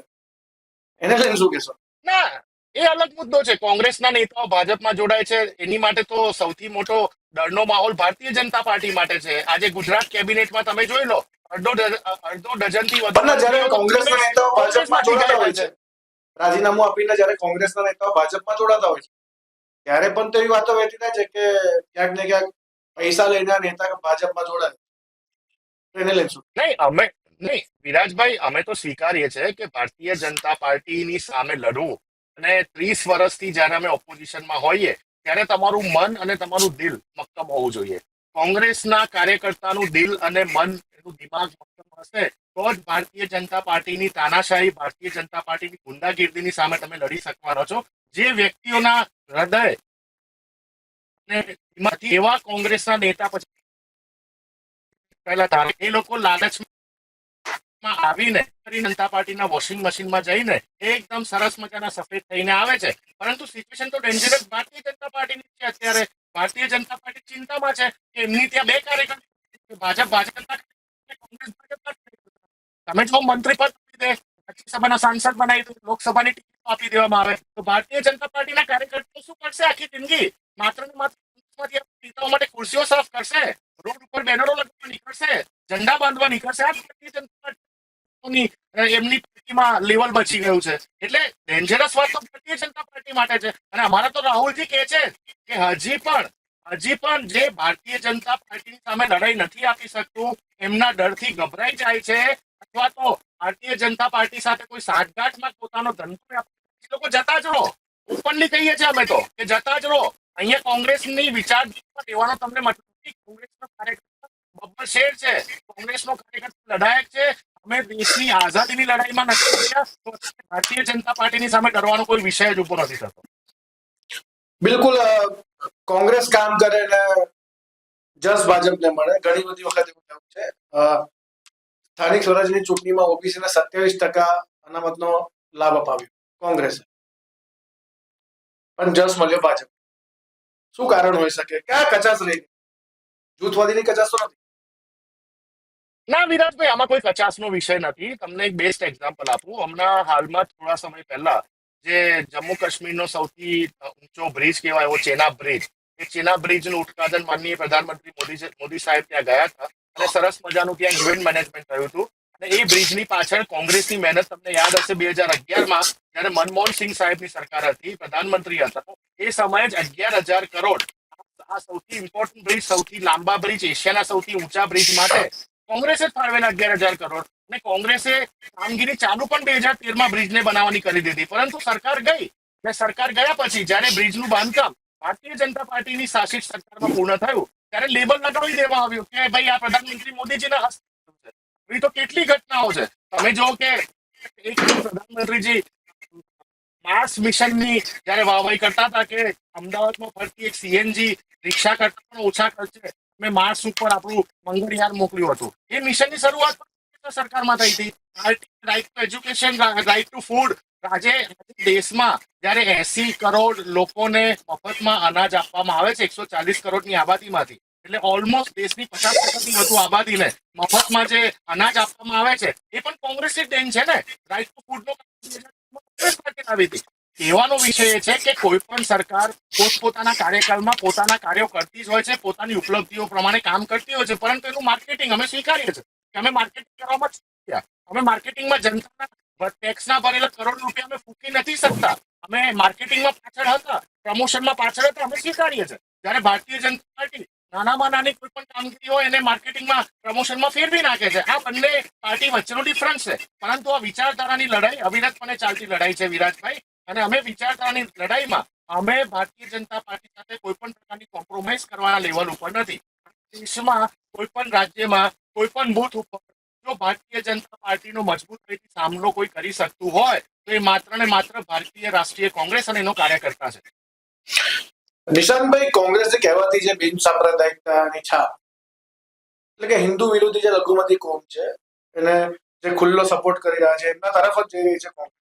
એને લઈને શું કહેશો? ના, એ અલગ મુદ્દો છે. કોંગ્રેસના નેતાઓ ભાજપમાં જોડાય છે, એની માટે તો સૌથી મોટો ડરનો માહોલ ભારતીય જનતા પાર્ટી માટે છે. આજે ગુજરાત કેબિનેટમાં તમે જોઈ લો, અડધો ડઝનથી વધુ જ્યારે કોંગ્રેસના નેતાઓ ભાજપમાં જોડાતા હોય છે, રાજીનામું આપીને જ્યારે કોંગ્રેસના નેતાઓ ભાજપમાં જોડાતા હોય છે, ત્યારે પણ તો એવી વાતો વહેતી થાય છે કે ક્યાંક ને ક્યાંક પૈસા લઈને નેતા ભાજપમાં જોડાય. એને લઈને શું? નહીં વિરાજભાઈ, અમે તો સ્વીકારીએ છીએ કે ભારતીય જનતા પાર્ટીની સામે લડવું, અને 30 વર્ષથી જયારે અમે ઓપોઝિશનમાં હોઈએ ત્યારે તમારું મન અને તમારું દિલ મક્કમ હોવું જોઈએ. કોંગ્રેસના કાર્યકર્તાનું દિલ અને મન, એનું દિમાગ મક્કમ હશે તો જ ભારતીય જનતા પાર્ટીની તાનાશાહી, ભારતીય જનતા પાર્ટીની ગુંડાગીર્દીની સામે તમે લડી શકવાનો છો. જે વ્યક્તિઓના હૃદય અને એવા કોંગ્રેસના નેતા પછી એ લોકો લાલચ માં આવીને ભારતીય જનતા પાર્ટીના વોશિંગ મશીનમાં જઈને એકદમ સરસ મજાના સફેદ થઈને આવે છે. પરંતુ સિચ્યુએશન તો ડેન્જરસ ભારતીય જનતા પાર્ટીની છે. અત્યારે ભારતીય જનતા પાર્ટી ચિંતામાં છે કે એમની ત્યાં બે કાર્યકર ભાજપના કોંગ્રેસ ભાજપના. તમે જો મંત્રી પદ આપી દે, રાજ્યસભાના સાંસદ બનાવી દે, લોકસભાની ટિકિટ આપી દેવામાં આવે તો ભારતીય જનતા પાર્ટીના કાર્યકર્તાઓ શું કરશે આખી જિંદગી? માત્ર ને માત્ર નેતાઓ માટે ખુરશીઓ સાફ કરશે, રોડ ઉપર બેનરો લગાવવા નીકળશે, ઝંડા બાંધવા નીકળશે. આ ભારતીય જનતા પાર્ટીની એમની પાર્ટીમાં લેવલ બચી ગયું છે. એટલે ડેન્જરસ વાત તો ભારતીય જનતા પાર્ટી માટે છે. અને અમારા તો રાહુલજી કહે છે કે હજી પણ જે ભારતીય જનતા પાર્ટીની સામે લડાઈ નથી આપી શકતું, એમના ડરથી ગભરાઈ જાય છે, અથવા તો ભારતીય જનતા પાર્ટી સાથે કોઈ સાઠગાંઠમાં પોતાનો ધંધો એ લોકો જતા જ રહો. ઓપનલી કહીએ છીએ અમે તો કે જતા જ રહો. અહીંયા કોંગ્રેસની વિચારધારા લેવાનો તમને મતલબ નથી. કોંગ્રેસનો કાર્યકર્તા બબ્બર શેર છે, કોંગ્રેસનો કાર્યકર્તા લડાયક છે. અમે દેશની આઝાદીની લડાઈમાં નથી રહ્યા તો ભારતીય જનતા પાર્ટીની સામે ડરવાનો કોઈ વિષય જ ઉભો નથી થતો. બિલકુલ. કોંગ્રેસ કામ કરે ને જસ ભાજપને મળે. ઘણી બધી વખત એવું થયું છે. સ્થાનિક સ્વરાજની ચૂંટણીમાં ઓબીસીને 27% અનામતનો લાભ અપાવ્યો કોંગ્રેસે, પણ જસ મળ્યો ભાજપ. શું કારણ હોઈ શકે? ક્યાં કચાશ રહી? જૂથવાદીની કચાશ તો નથી. ના વિરાટભાઈ, આમાં કોઈ કચાસનો વિષય નથી. તમને એક બેસ્ટ એક્ઝામ્પલ આપું. હમણાં હાલમાં થોડા સમય પહેલા જે જમ્મુ કાશ્મીરનો સૌથી ઊંચો બ્રિજ કહેવાય એવો ચેનાબ બ્રિજ, એ ચેનાબ બ્રિજનું ઉદઘાટન માનનીય પ્રધાનમંત્રી મોદી સાહેબ ત્યાં ગયા હતા અને સરસ મજાનું ત્યાં ઇવેન્ટ મેનેજમેન્ટ થયું હતું. અને એ બ્રિજની પાછળ કોંગ્રેસની મહેનત તમને યાદ હશે 2011માં જયારે મનમોહન સિંહ સાહેબની સરકાર હતી, પ્રધાનમંત્રી હતા, એ સમયે જ 11,000 કરોડ આ સૌથી ઇમ્પોર્ટન્ટ બ્રિજ, સૌથી લાંબા બ્રિજ, એશિયાના સૌથી ઊંચા બ્રિજ માટે કોંગ્રેસે જ ફાળવેલા 11,000 કરોડ. અને કોંગ્રેસે કામગીરી ચાલુ પણ 2013માં બ્રિજને બનાવવાની કરી દીધી. પરંતુ સરકાર ગઈ અને સરકાર ગયા પછી જયારે બ્રિજનું બાંધકામ ભારતીય જનતા પાર્ટીની શાસિત સરકારમાં પૂર્ણ થયું ત્યારે લેબલ લગાવી દેવામાં આવ્યું કે ભાઈ આ પ્રધાનમંત્રી મોદીજીના હસ્તે થયું છે. એવી તો કેટલી ઘટનાઓ છે. તમે જો કે એક પ્રધાનમંત્રીજી માર્સ મિશનની જયારે વાહવાહી કરતા હતા કે અમદાવાદમાં ફરતી એક સીએનજી રિક્ષા કરતા પણ ઓછા ખર્ચે અમે માર્સ ઉપર આપણું મંગળયાન મોકલ્યું હતું. એ મિશનની શરૂઆત પણ સરકારમાં થઈ હતી. Right to education, right to food. આજે દેશમાં જયારે 80 કરોડ લોકોને મફતમાં અનાજ આપવામાં આવે છે 140 કરોડની આબાદીમાંથી, એટલે ઓલમોસ્ટ દેશની 50%થી વધુ આબાદીને મફતમાં જે અનાજ આપવામાં આવે છે એ પણ કોંગ્રેસની દેન છે ને. રાઇટ ટુ ફૂડનો કોંગ્રેસ પાર્ટી આવી હતી. કહેવાનો વિષય એ છે કે કોઈ પણ સરકાર પોતપોતાના કાર્યકાળમાં પોતાના કાર્યો કરતી જ હોય છે, પોતાની ઉપલબ્ધિઓ પ્રમાણે કામ કરતી હોય છે, પરંતુ એનું માર્કેટિંગ અમે સ્વીકારીએ છીએ કે અમે માર્કેટિંગ કરવામાં જ અમે માર્કેટિંગમાં જનતાના ટેક્સના ભરેલા કરોડ રૂપિયા અમે ફૂંકી નથી શકતા. અમે માર્કેટિંગમાં પાછળ હતા, પ્રમોશનમાં પાછળ હતા, અમે સ્વીકારીએ છીએ. જ્યારે ભારતીય જનતા પાર્ટી નાનામાં નાની કોઈ પણ કામગીરી હોય એને માર્કેટિંગમાં પ્રમોશનમાં ફેરવી નાખે છે. આ બંને પાર્ટી વચ્ચેનો ડિફરન્સ છે. પરંતુ આ વિચારધારાની લડાઈ અવિરતપણે ચાલતી લડાઈ છે વિરાજભાઈ. અને અમે વિચારધારાની લડાઈમાં અમે ભારતીય જનતા પાર્ટી સાથે કોઈ પણ પ્રકારની કોમ્પ્રોમાઇઝ કરવાના લેવલ ઉપર નથી. દેશમાં કોઈ પણ રાજ્યમાં કોઈ પણ બૂથ ઉપર જો ભારતીય જનતા પાર્ટીનો મજબૂત રીતે સામનો કોઈ કરી શકતું હોય તો એ માત્ર ને માત્ર ભારતીય રાષ્ટ્રીય કોંગ્રેસ અને એનો કાર્યકર્તા છે. નિશાંતભાઈ, કોંગ્રેસ જે કહેવાતી છે બિન સાંપ્રદાયિકતાની છાપ, એટલે કે હિન્દુ વિરોધી જે લઘુમતી કોમ છે એને જે ખુલ્લો સપોર્ટ કરી રહ્યા છે એમના તરફ જ જઈ રહી છે કોંગ્રેસ.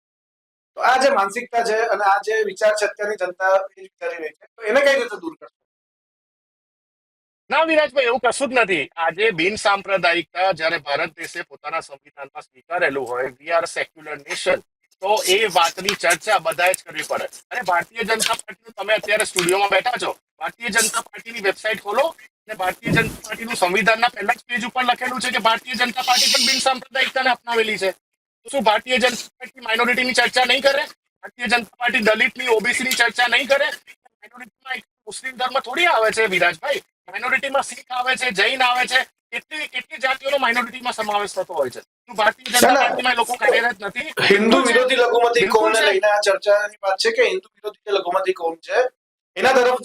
તો આ જે માનસિકતા છે અને આ જે વિચાર છે અત્યારની જનતા વિચારી રહી છે, તો એને કઈ રીતે દૂર કરશે? ના વિરાજભાઈ, એવું કશું જ નથી. આજે બિન સાંપ્રદાયિકતા જયારે ભારત દેશે પોતાના સંવિધાનમાં સ્વીકારેલું હોય, વી આર સેક્યુલર નેશન, તો એ વાતની ચર્ચા બધાએ જ કરવી પડે. અને ભારતીય જનતા પાર્ટીનું તમે અત્યારે સ્ટુડિયોમાં બેઠા છો, ભારતીય જનતા પાર્ટીની વેબસાઇટ ખોલો અને ભારતીય જનતા પાર્ટીનું સંવિધાનના પહેલા જ પેજ ઉપર લખેલું છે કે ભારતીય જનતા પાર્ટી પણ બિન સાંપ્રદાયિકતાને અપનાવેલી છે. તો શું ભારતીય જનતા પાર્ટી માઇનોરિટીની ચર્ચા નહીં કરે? ભારતીય જનતા પાર્ટી દલિતની, ઓબીસીની ચર્ચા નહીં કરે? માઇનોરિટીમાં મુસ્લિમ ધર્મ થોડી આવે છે વિરાજભાઈ. માઇનોરિટીમાં શીખ આવે છે, જૈન આવે છે, કેટલી કેટલી જાતિઓનો માઇનોરિટીમાં સમાવેશ થતો હોય છે. શું ભારતીય જનતા પાર્ટીમાં એ લોકો કાર્યરત નથી? હિન્દુ વિરોધી લઘુમતી બિલકુલ કોમને છે. લઈને આ ચર્ચાની વાત છે કે હિન્દુ વિરોધી જે લઘુમતી કોમ છે એના તરફ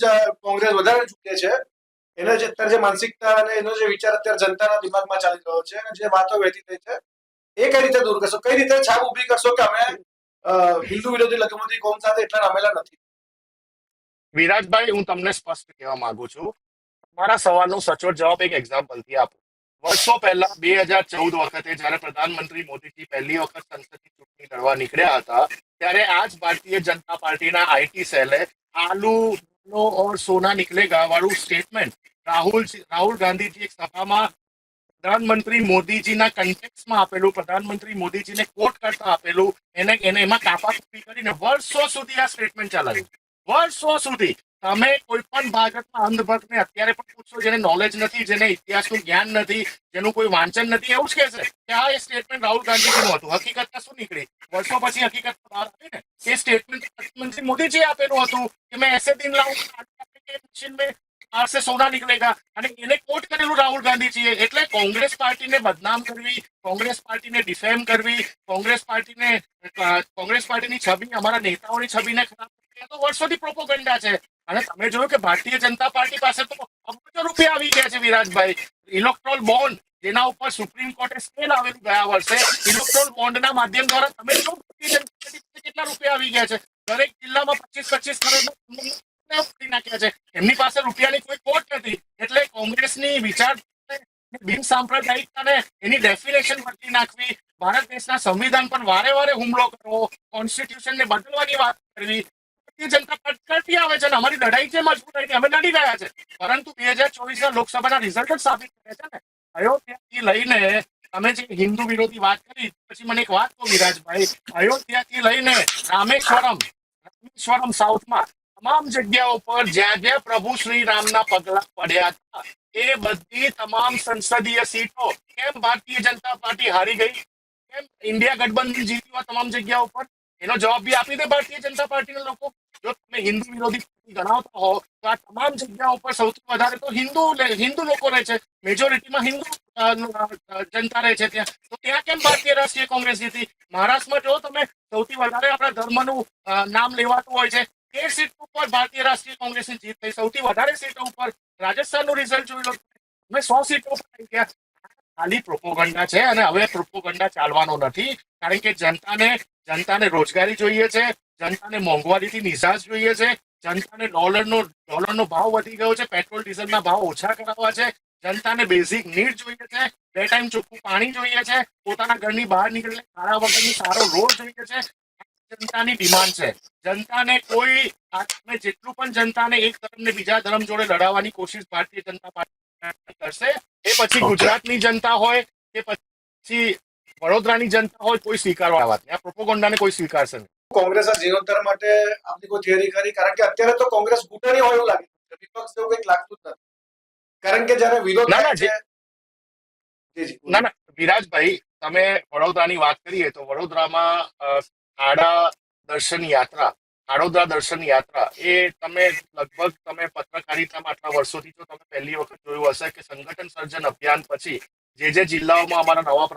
કોંગ્રેસ વધારે ઝૂકે છે. એનો જે અત્યારે જે માનસિકતા અને એનો જે વિચાર અત્યારે જનતાના દિમાગમાં ચાલી રહ્યો છે અને જે વાતો વહેતી થઈ છે એ કઈ રીતે દૂર કરશો? કઈ રીતે છાપ ઉભી કરશો કે અમે હિન્દુ વિરોધી લઘુમતી કોમ સાથે એટલા રમેલા નથી? વિરાજભાઈ, હું તમને સ્પષ્ટ કહેવા માંગુ છું. મારા સવાલનો સચોટ જવાબ એક એક્ઝામ્પલથી આપું. વર્ષો પહેલા 2014 વખતે જ્યારે પ્રધાનમંત્રી મોદીજી પહેલી વખત સંસદની ચૂંટણી લડવા નીકળ્યા હતા, ત્યારે આ જ ભારતીય જનતા પાર્ટીના આઈટી સેલે આલુ ઓર સોના નિકલેગા વાળું સ્ટેટમેન્ટ રાહુલ ગાંધીજી એક સભામાં પ્રધાનમંત્રી મોદીજીના કન્ટેક્સમાં આપેલું, પ્રધાનમંત્રી મોદીજીને કોટ કરતા આપેલું, એને એમાં કાપાકૂપી કરીને વર્ષો સુધી આ સ્ટેટમેન્ટ ચલાવ્યું. વર્ષો સુધી તમે કોઈ પણ ભાજપના અંધભક્તને અત્યારે પણ પૂછશો, જેને નોલેજ નથી, જેને ઇતિહાસનું જ્ઞાન નથી, જેનું કોઈ વાંચન નથી, એવું જ કહેશે કે આ એ સ્ટેટમેન્ટ રાહુલ ગાંધીજીનું હતું. હકીકતમાં શું નીકળી? વર્ષો પછી હકીકત બહાર આવી ને એ સ્ટેટમેન્ટ પ્રધાનમંત્રી મોદીજીએ આપેલું હતું કે મેં એસે દિન લાવું આર સે સોના નીકળેગા, અને એને કોટ કરેલું રાહુલ ગાંધીજીએ. એટલે કોંગ્રેસ પાર્ટીને બદનામ કરવી, કોંગ્રેસ પાર્ટીને ડિફેમ કરવી, કોંગ્રેસ પાર્ટીની છબી, અમારા નેતાઓની છબીને ખરાબ કરવી, એ તો વર્ષોથી પ્રોપોગન્ડા છે. અને તમે જોયું કે ભારતીય જનતા પાર્ટી પાસે તો અબજો રૂપિયા આવી ગયા છે વિરાજભાઈ. ઇલેક્ટ્રોલ બોન્ડ, જેના ઉપર સુપ્રીમ કોર્ટે સ્ટે લાવેલું ગયા વર્ષે, ઇલેક્ટ્રોલ બોન્ડના માધ્યમ દ્વારા તમે જો ભારતીય જનતા પાર્ટી પાસે કેટલા રૂપિયા આવી ગયા છે. દરેક જિલ્લામાં 25-25 કરોડ કરી નાખ્યા છે. એમની પાસે રૂપિયાની કોઈ ખોટ નથી. એટલે કોંગ્રેસની વિચાર બિન સાંપ્રદાયિકતાને એની ડેફિનેશન બદલી નાખવી, ભારત દેશના સંવિધાન પર વારે વારે હુમલો કરવો, કોન્સ્ટિટ્યુશનને બદલવાની વાત કરવી, ભારતીય જનતા પાર્ટી કરતી આવે છે. અને અમારી લડાઈ જે મજબૂત થઈ અમે લડી રહ્યા છે. પરંતુ 2024 લોકસભાના રિઝલ્ટ જ સાબિત કરે છે ને. અયોધ્યાથી લઈને તમે જે હિન્દુ વિરોધી વાત કરી, પછી મને એક વાત કહો વિરાજભાઈ, અયોધ્યાથી લઈને રામેશ્વરમ સાઉથમાં તમામ જગ્યાઓ પર જ્યાં જ્યાં પ્રભુ શ્રી રામના પગલા પડ્યા હતા, એ બધી તમામ સંસદીય સીટો કેમ ભારતીય જનતા પાર્ટી હારી ગઈ? કેમ ઇન્ડિયા ગઠબંધન જીત્યું તમામ જગ્યાઓ પર? એનો જવાબ બી આપી દે ભારતીય જનતા પાર્ટીના લોકો. જો તમે હિન્દુ વિરોધી પાર્ટી ગણાવતા હો તો આ તમામ જગ્યાઓ પર સૌથી વધારે તો હિન્દુ લોકો રહે છે. મેજોરિટીમાં હિન્દુ જનતા રહે છે ત્યાં. તો ત્યાં કેમ ભારતીય રાષ્ટ્રીય કોંગ્રેસ જીતી? મહારાષ્ટ્રમાં જો તમે સૌથી વધારે આપણા ધર્મનું નામ લેવાતું હોય છે, 13 સીટ ઉપર ભારતીય રાષ્ટ્રીય કોંગ્રેસની જીત થઈ. સૌથી વધારે સીટો ઉપર રાજસ્થાનનું રિઝલ્ટ જોઈ લો, અમે 100 સીટો ઉપર આવી ગયા. ખાલી પ્રોપોગંડા છે અને હવે પ્રોપોગંડા ચાલવાનો નથી. કારણ કે જનતાને રોજગારી જોઈએ છે, જનતાને મોંઘવારીથી નિજાત જોઈએ છે, જનતાને ડોલરનો ભાવ વધી ગયો છે, પેટ્રોલ ડીઝલના ભાવ ઓછા કરાવવા છે, જનતાને બેઝિક નીડ જોઈએ છે, 2 ટાઈમ ચોખ્ખું પાણી જોઈએ છે, પોતાના ઘરની બહાર નીકળે ખાડા વગરની સારો રોડ જોઈએ છે. જનતાની ડિમાન્ડ છે. જનતાને કોઈ તમે જેટલું પણ જનતાને એક ધર્મને બીજા ધર્મ જોડે લડાવવાની કોશિશ ભારતીય જનતા પાર્ટી કરશે, એ પછી ગુજરાતની જનતા હોય કે પછી વડોદરાની જનતા હોય, કોઈ સ્વીકારવા વાત નહીં. આ પ્રોપોગન્ડાને કોઈ સ્વીકારશે નહીં. કોંગ્રેસ આ જીર્ણોદ્ધાર માટે આપની કોઈ થિયરી ખરી? કારણ કે અત્યારે તો કોંગ્રેસ ઘૂંટણી હોય એવું લાગે છે, વિપક્ષ એવું કંઈક લાગતું જ નથી. કારણ કે જયારે વિરોધ થાય છે. ના વિરાજભાઈ, તમે વડોદરાની વાત કરીએ તો વડોદરામાં ખાડોદરા દર્શન યાત્રા એ તમે લગભગ પત્રકારિતામાં આટલા વર્ષોથી જો તમે પહેલી વખત જોયું હશે કે સંગઠન સર્જન અભિયાન પછી જે જિલ્લાઓમાં અમારા નવા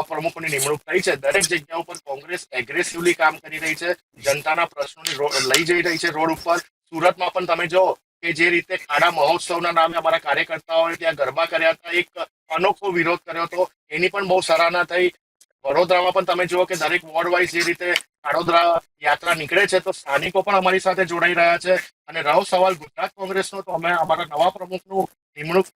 પ્રમુખોની નિમણૂક થઈ છે, દરેક જગ્યા ઉપર કોંગ્રેસ એગ્રેસિવલી કામ કરી રહી છે, જનતાના પ્રશ્નોને લઈ જઈ રહી છે રોડ ઉપર. સુરતમાં પણ તમે જો કે જે રીતે ખાડા મહોત્સવના નામે અમારા કાર્યકર્તાઓએ ત્યાં ગરબા કર્યા હતા, એક અનોખો વિરોધ કર્યો હતો, એની પણ બહુ સરાહના થઈ. વડોદરામાં પણ તમે જુઓ કે દરેક વોર્ડ વાઇઝ જે રીતે ખાડોદરા યાત્રા નીકળે છે, તો સ્થાનિકો પણ અમારી સાથે જોડાઈ રહ્યા છે. અને રહ્યો સવાલ ગુજરાત કોંગ્રેસનો, તો અમે અમારા નવા પ્રમુખનું નિમણૂક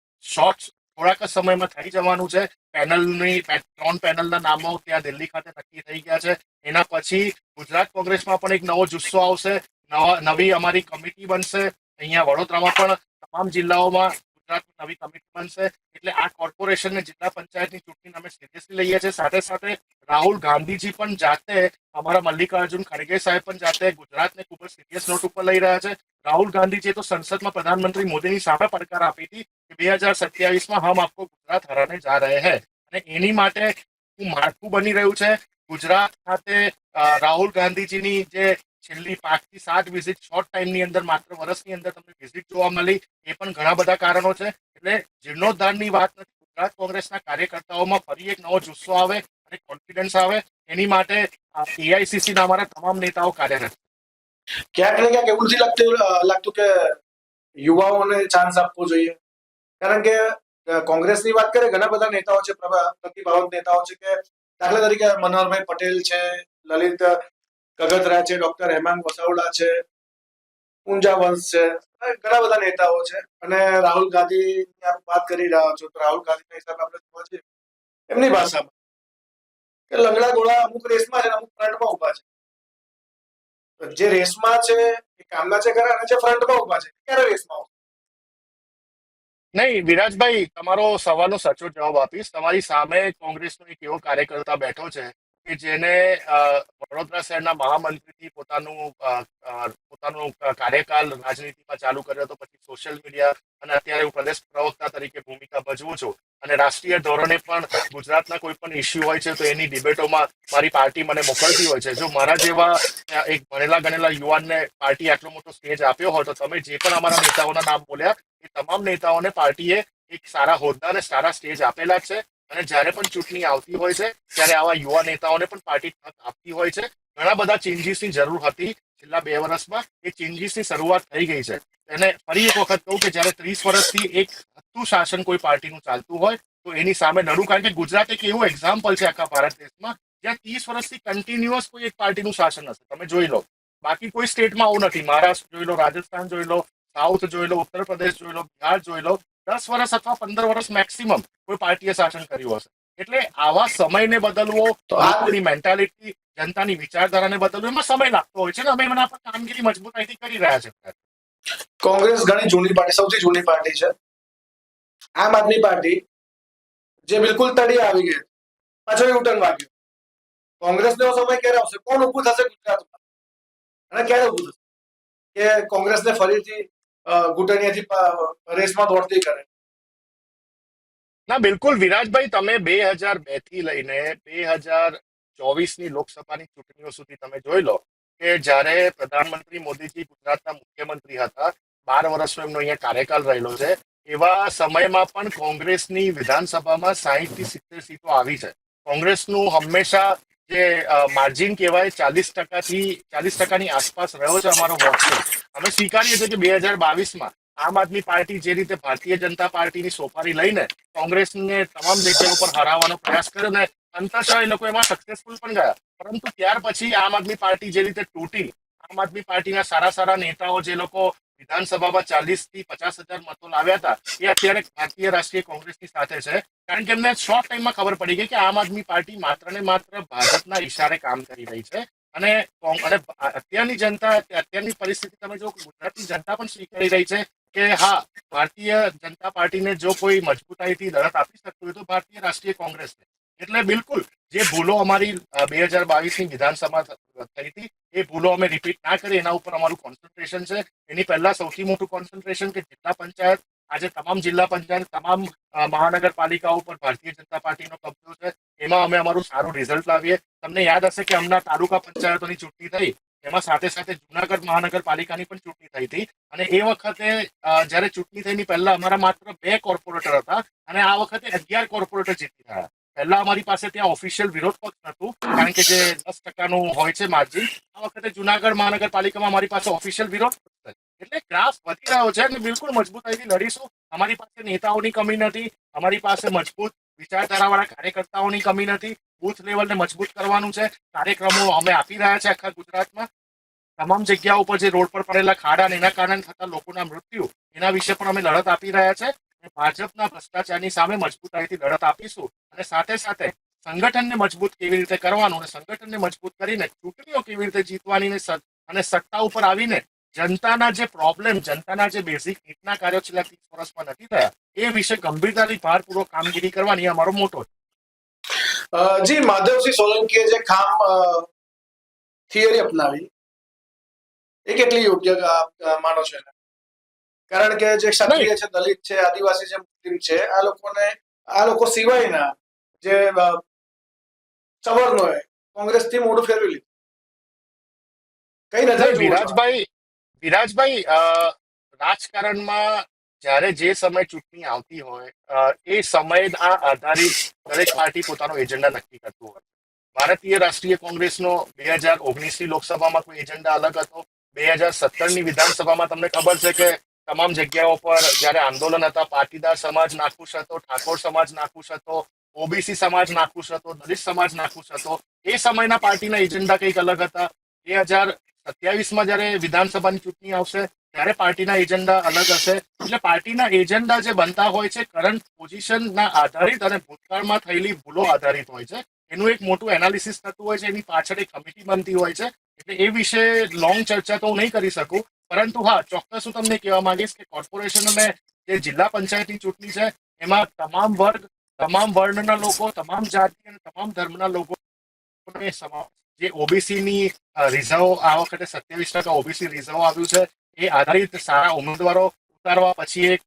થોડાક જ સમયમાં થઈ જવાનું છે. 3 પેનલના નામો ત્યાં દિલ્હી ખાતે નક્કી થઈ ગયા છે. એના પછી ગુજરાત કોંગ્રેસમાં પણ એક નવો જુસ્સો આવશે, નવી અમારી કમિટી બનશે. અહીંયા વડોદરામાં પણ તમામ જિલ્લાઓમાં ગુજરાતમાં નવી કમિટી બનશે. એટલે આ કોર્પોરેશન ને જિલ્લા પંચાયતની ચૂંટણી અમે સિરિયસલી લઈએ છીએ. સાથે સાથે રાહુલ ગાંધીજી પણ જાતે, અમારા મલ્લિકાર્જુન ખડગે સાહેબ પણ જાતે ગુજરાતને ખૂબ જ સિરિયસ નોટ ઉપર લઈ રહ્યા છે. રાહુલ ગાંધીજીએ તો સંસદમાં પ્રધાનમંત્રી મોદીની સામે પડકાર આપી હતી કે 2027માં હમ આપકો ગુજરાત હરાને જા રહે હૈ. અને એની માટે માળખું બની રહ્યું છે. ગુજરાત ખાતે રાહુલ ગાંધીજીની જે છેલ્લી 5 થી 7 વિઝિટ શોર્ટ ટાઈમની અંદર, માત્ર વર્ષની અંદર તમને વિઝિટ જોવા મળી, એ પણ ઘણા બધા કારણો છે. એટલે જીર્ણોદ્ધારની વાત નથી. ગુજરાત કોંગ્રેસના કાર્યકર્તાઓમાં ફરી એક નવો જુસ્સો આવે અને કોન્ફિડન્સ આવે, એની માટે એઆઈસીસીના અમારા તમામ નેતાઓ કાર્યરત. ક્યાંક ને ક્યાંક એવું નથી લાગતું કે યુવાઓને ચાન્સ આપવો જોઈએ? કારણ કે કોંગ્રેસની વાત કરીએ, ઘણા બધા નેતાઓ છે, પ્રતિભાવક નેતાઓ છે, કે દાખલા તરીકે મનોહરભાઈ પટેલ છે, લલિત કગથરા છે, ડોક્ટર હેમાંગ વસાવડા છે, ઊંઝા વંશ છે, અને ઘણા બધા નેતાઓ છે. અને રાહુલ ગાંધી વાત કરી રહ્યા છો તો રાહુલ ગાંધીના હિસાબે આપણે જોવા જઈએ એમની ભાષામાં કે લંગડા ગોળા અમુક રેસમાં છે અને અમુક ફ્રન્ટમાં ઉભા છે. તો જે રેસમાં છે એ કામના છે ખરા, અને જે ફ્રન્ટમાં ઉભા છે એ ક્યારે રેસમાં આવશે? નહીં, વિરાજભાઈ, તમારો સવાલનો સાચો જવાબ આપીશ. તમારી સામે કોંગ્રેસનો એક એવો કાર્યકર્તા બેઠો છે કે જેને વડોદરા શહેરના મહામંત્રીથી પોતાનું કાર્યકાલ રાજનીતિમાં ચાલુ કર્યો હતો, પછી સોશિયલ મીડિયા, અને અત્યારે હું પ્રદેશ પ્રવક્તા તરીકે ભૂમિકા ભજવું છું. અને રાષ્ટ્રીય ધોરણે પણ ગુજરાતના કોઈ પણ ઇસ્યુ હોય છે તો એની ડિબેટોમાં મારી પાર્ટી મને મોકલતી હોય છે. જો મારા જેવા એક ભણેલા ગણેલા યુવાનને પાર્ટી આટલો મોટો સ્ટેજ આપ્યો હોય તો તમે જે પણ અમારા નેતાઓના નામ બોલ્યા એ તમામ નેતાઓને પાર્ટીએ એક સારા હોદ્દા અને સારા સ્ટેજ આપેલા જ છે. અને જ્યારે પણ ચૂંટણી આવતી હોય છે ત્યારે આવા યુવા નેતાઓને પણ પાર્ટી તક આપતી હોય છે. ઘણા બધા ચેન્જીસની જરૂર હતી છેલ્લા 2 વર્ષમાં. એ ચેન્જીસની શરૂઆત થઈ ગઈ છે. અને ફરી એક વખત કહું કે જ્યારે 30 વર્ષથી એક હતું શાસન કોઈ પાર્ટીનું ચાલતું હોય તો એની સામે લડવું. કારણ કે ગુજરાત એક એવું એક્ઝામ્પલ છે આખા ભારત દેશમાં જ્યાં 30 વર્ષથી કન્ટિન્યુઅસ કોઈ એક પાર્ટીનું શાસન હશે. તમે જોઈ લો, બાકી કોઈ સ્ટેટમાં આવું નથી. મહારાષ્ટ્ર જોઈ લો, રાજસ્થાન જોઈ લો, સાઉથ જોઈ લો, ઉત્તર પ્રદેશ જોઈ લો, બિહાર જોઈ લો, 10 વર્ષ અથવા 15 વર્ષ મેક્સિમમ કોઈ પાર્ટીએ શાસન કર્યું હશે. એટલે આવા સમયને બદલવો, તો આ લોકોની મેન્ટાલિટી, જનતાની વિચારધારાને બદલવો, એમાં સમય લાગતો હોય છે ને અમે એના પર કામગીરી મજબૂતાઈથી કરી રહ્યા છે. કોંગ્રેસ ઘણી જૂની પાર્ટી, સૌથી જૂની પાર્ટી છે. આમ આદમી પાર્ટી જે બિલકુલ તળી આવી ગઈ, પાછો યુટર્ન વાગ્યો. કોંગ્રેસનો સમય ક્યારે આવશે? કોણ ઊભું થશે ગુજરાતમાં અને ક્યારે ઊભું થશે કે કોંગ્રેસને ફરીથી ઘૂંટણીયાથી રેસમાં દોડતી કરે? ના, બિલકુલ વિરાજભાઈ, તમે 2002 થી લઈને 2024ની લોકસભાની ચૂંટણીઓ સુધી તમે જોઈ લો કે જ્યારે પ્રધાનમંત્રી મોદીજી ગુજરાતના મુખ્યમંત્રી હતા, 12 વર્ષનો એમનો અહીંયા કાર્યકાલ રહેલો છે, એવા સમયમાં પણ કોંગ્રેસની વિધાનસભામાં 60 થી 70 સીટો આવી છે. કોંગ્રેસનું હંમેશા જે માર્જિન કહેવાય 40%ની આસપાસ રહ્યો છે અમારો વોટશેર. અમે સ્વીકારીએ છીએ કે 2022માં આમ આદમી પાર્ટી જે રીતે ભારતીય જનતા પાર્ટીની સોપારી લઈને કોંગ્રેસને તમામ જગ્યાઓ પર હરાવવાનો પ્રયાસ કર્યો ને અંતશઃ એ લોકો એમાં સક્સેસફુલ પણ ગયા. પરંતુ ત્યાર પછી આમ આદમી પાર્ટી જે રીતે તૂટી, આમ આદમી પાર્ટીના સારા સારા નેતાઓ જે લોકો વિધાનસભામાં 40 થી 50 હજાર મતો લાવ્યા હતા એ અત્યારે ભારતીય રાષ્ટ્રીય કોંગ્રેસની સાથે છે. કારણ કે એમને શોર્ટ ટાઈમમાં ખબર પડી ગઈ કે આમ આદમી પાર્ટી માત્ર ને માત્ર ભાજપના ઈશારે કામ કરી રહી છે. અને અત્યારની જનતા, અત્યારની પરિસ્થિતિ તમે જો ગુજરાતની જનતા પણ સ્વીકારી રહી છે કે હા, ભારતીય જનતા પાર્ટીને જો કોઈ મજબૂતાઈથી લડત આપી શકતું હોય તો ભારતીય રાષ્ટ્રીય કોંગ્રેસ છે. એટલે બિલકુલ જે ભૂલો અમારી 2022ની વિધાનસભા થઈ હતી એ ભૂલો અમે રિપીટ ના કરીએ એના ઉપર અમારું કોન્સન્ટ્રેશન છે. એની પહેલા સૌથી મોટું કોન્સન્ટ્રેશન કે જિલ્લા પંચાયત, આજે તમામ જિલ્લા પંચાયત, તમામ મહાનગરપાલિકાઓ પર ભારતીય જનતા પાર્ટીનો કબજો છે. એમાં અમે અમારું સારું રિઝલ્ટ લાવીએ. તમને યાદ હશે કે હમણાં તાલુકા પંચાયતોની ચૂંટણી થઈ, એમાં સાથે સાથે જુનાગઢ મહાનગરપાલિકાની પણ ચૂંટણી થઈ હતી. અને એ વખતે જ્યારે ચૂંટણી થઈની પહેલા અમારા માત્ર 2 કોર્પોરેટર હતા અને આ વખતે 11 કોર્પોરેટર જીતી રહ્યા. પહેલા અમારી પાસે ત્યાં ઓફિશિયલ વિરોધ પક્ષ નતું કારણ કે જે 10%નું હોય છે માર્જિન. આ વખતે જુનાગઢ મહાનગરપાલિકામાં અમારી પાસે ઓફિશિયલ વિરોધ પક્ષ છે. એટલે ગ્રાફ વધી રહ્યો છે અને બિલકુલ મજબૂતાઈથી લડીશું. અમારી પાસે નેતાઓની કમી નથી, અમારી પાસે મજબૂત વિચારધારાવાળા કાર્યકર્તાઓની કમી નથી. બૂથ લેવલને મજબૂત કરવાનું છે. કાર્યક્રમો અમે આપી રહ્યા છે આખા ગુજરાતમાં. તમામ જગ્યાઓ ઉપર જે રોડ પર પડેલા ખાડા અને એના કારણે થતા લોકોના મૃત્યુ, એના વિશે પણ અમે લડત આપી રહ્યા છે. ભાજપના ભ્રષ્ટાચારની સામે મજબૂતાઈથી લડત આપીશું. અને સાથે સાથે સંગઠનને મજબૂત કેવી રીતે કરવાનું અને સંગઠનને મજબૂત કરીને ચૂંટણીઓ કેવી રીતે જીતવાની અને સત્તા ઉપર આવીને જનતાના જે પ્રોબ્લેમ, જનતાના જે બેઝિક નીટના કાર્યો છેલ્લા 30 વર્ષમાં નથી થયા એ વિશે ગંભીરતાથી ભારપૂર્વક કામગીરી કરવાની અમારો મોટો છે. જી, માધવસિંહ સોલંકીએ જે ખામ થિયરી અપનાવી એ કેટલી યોગ્ય માનો છો એને? કારણ કે જે ક્ષત્રિય છે, દલિત છે, આદિવાસી છે, મુસ્લિમ છે, આ લોકો સિવાયના જે સવર્ણો કોંગ્રેસથી મોઢું ફેરવી લીધું. કઈ નજર જુઓ છો? વિરાજભાઈ, રાજકારણમાં જ્યારે જે સમય ચૂંટણી આવતી હોય એ સમયના આધારિત દરેક પાર્ટી પોતાનો એજન્ડા નક્કી કરતું હોય. ભારતીય રાષ્ટ્રીય કોંગ્રેસનો 2019ની લોકસભામાં કોઈ એજન્ડા અલગ હતો. 2017ની વિધાનસભામાં તમને ખબર છે કે તમામ જગ્યાઓ પર જ્યારે આંદોલન હતા, પાટીદાર સમાજ નાખુશ હતો, ઠાકોર સમાજ નાખુશ હતો, ઓબીસી સમાજ નાખુશ હતો, દલિત સમાજ નાખુશ હતો. એ સમયના પાર્ટીના એજન્ડા કંઈક અલગ હતા. 27માં જયારે વિધાનસભાની ચૂંટણી આવશે ત્યારે પાર્ટીના એજન્ડા અલગ હશે. એટલે પાર્ટીના એજન્ડા જે બનતા હોય છે કરંટ પોઝિશનના આધારિત અને ભૂતકાળમાં થયેલી ભૂલો આધારિત હોય છે. એનું એક મોટું એનાલિસિસ થતું હોય છે, એની પાછળ એક કમિટી બનતી હોય છે. એટલે એ વિશે લોંગ ચર્ચા તો હું નહીં કરી શકું, પરંતુ હા ચોક્કસ હું તમને કહેવા માંગીશ કે કોર્પોરેશન અને જે જિલ્લા પંચાયતની ચૂંટણી છે એમાં તમામ વર્ગ, તમામ વર્ણના લોકો, તમામ જાતિ અને તમામ ધર્મના લોકો જે ઓબીસીની રિઝર્વ આ વખતે 27% ઓબીસી રિઝર્વ આવ્યું છે એ આધારિત સારા ઉમેદવારો ઉતારવા, પછી એક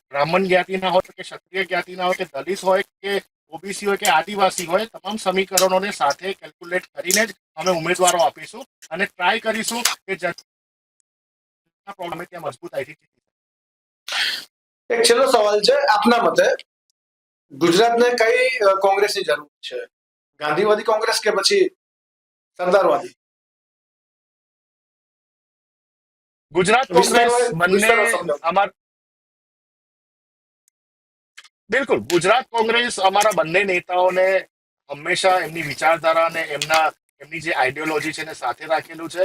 બ્રાહ્મણ જ્ઞાતિના હોય કે ક્ષત્રિય જ્ઞાતિના હોય કે દલિત હોય કે ઓબીસી હોય કે આદિવાસી હોય, તમામ સમીકરણોને સાથે કેલ્ક્યુલેટ કરીને જ અમે ઉમેદવારો આપીશું અને ટ્રાય કરીશું કે જનતાના પ્રોબ્લેમ ત્યાં મજબૂતાઈથી જીતી શકે. એક છેલ્લો સવાલ છે, આપના મતે ગુજરાતને કઈ કોંગ્રેસની જરૂર છે? ગાંધીવાદી કોંગ્રેસ કે પછી સરદારવાદી? ગુજરાત કોંગ્રેસ બંને અમાર બિલકુલ ગુજરાત કોંગ્રેસ અમારા બંને નેતાઓને હંમેશા એમની વિચારધારા અને એમની જે આઈડિયોલોજી છે એને સાથે રાખેલું છે.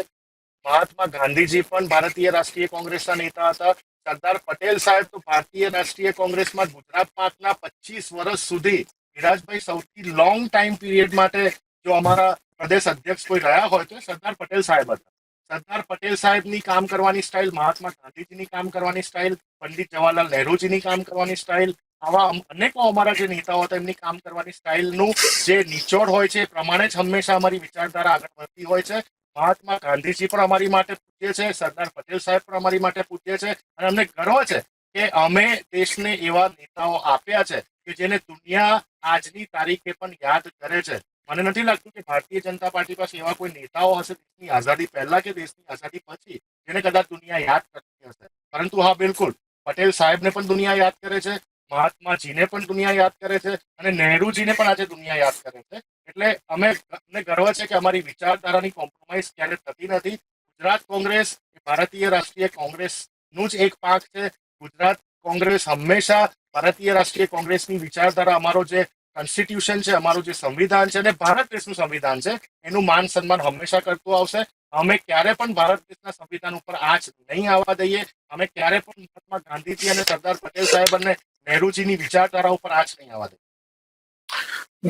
મહાત્મા ગાંધીજી પણ ભારતીય રાષ્ટ્રીય કોંગ્રેસના નેતા હતા. સરદાર પટેલ સાહેબ તો ભારતીય રાષ્ટ્રીય કોંગ્રેસમાં ગુજરાત પાંચના 25 વર્ષ સુધી, વિરાજભાઈ સૌથી લોંગ ટાઈમ પીરિયડ માટે જો અમારા પ્રદેશ અધ્યક્ષ કોઈ રહ્યા હોય તો સરદાર પટેલ સાહેબ હતા. સરદાર પટેલ સાહેબની કામ કરવાની સ્ટાઇલ, મહાત્મા ગાંધીજીની કામ કરવાની સ્ટાઇલ, પંડિત જવાહરલાલ નહેરુજીની કામ કરવાની સ્ટાઇલ, આવા અનેકો અમારા જે નેતાઓ હતા એમની કામ કરવાની સ્ટાઇલનું જે નિચોડ હોય છે એ પ્રમાણે જ હંમેશા અમારી વિચારધારા આગળ વધતી હોય છે. મહાત્મા ગાંધીજી પણ અમારી માટે પૂજ્ય છે, સરદાર પટેલ સાહેબ પણ અમારી માટે પૂજ્ય છે અને અમને ગર્વ છે કે અમે દેશને એવા નેતાઓ આપ્યા છે કે જેને દુનિયા આજની તારીખે પણ યાદ કરે છે. મને નથી લાગતું કે ભારતીય જનતા પાર્ટી પાસે એવા કોઈ નેતાઓ હશે દેશની આઝાદી પહેલા કે દેશની આઝાદી પછી જેને કદાચ દુનિયા યાદ કરતી હશે. પરંતુ હા બિલકુલ, પટેલ સાહેબને પણ દુનિયા યાદ કરે છે, મહાત્માજીને પણ દુનિયા યાદ કરે છે અને નહેરુજીને પણ આજે દુનિયા યાદ કરે છે. એટલે અમને ગર્વ છે કે અમારી વિચારધારાની કોમ્પ્રોમાઇઝ ક્યારે થતી નથી. ગુજરાત કોંગ્રેસ એ ભારતીય રાષ્ટ્રીય કોંગ્રેસનું જ એક ભાગ છે. ગુજરાત કોંગ્રેસ હંમેશા ભારતીય રાષ્ટ્રીય કોંગ્રેસની વિચારધારા, અમારો જે કોન્સ્ટિટ્યુશન છે, અમારું જે સંવિધાન છે અને ભારત દેશનું સંવિધાન છે એનું માન સન્માન હંમેશા કરતું આવશે. અમે ક્યારે પણ ભારત દેશના સંવિધાન ઉપર આંચ નહીં આવવા દઈએ. અમે ક્યારે પણ મહાત્મા ગાંધીજી અને સરદાર પટેલ સાહેબ અને નહેરુજીની વિચારધારા ઉપર આંચ નહીં આવવા દઈએ.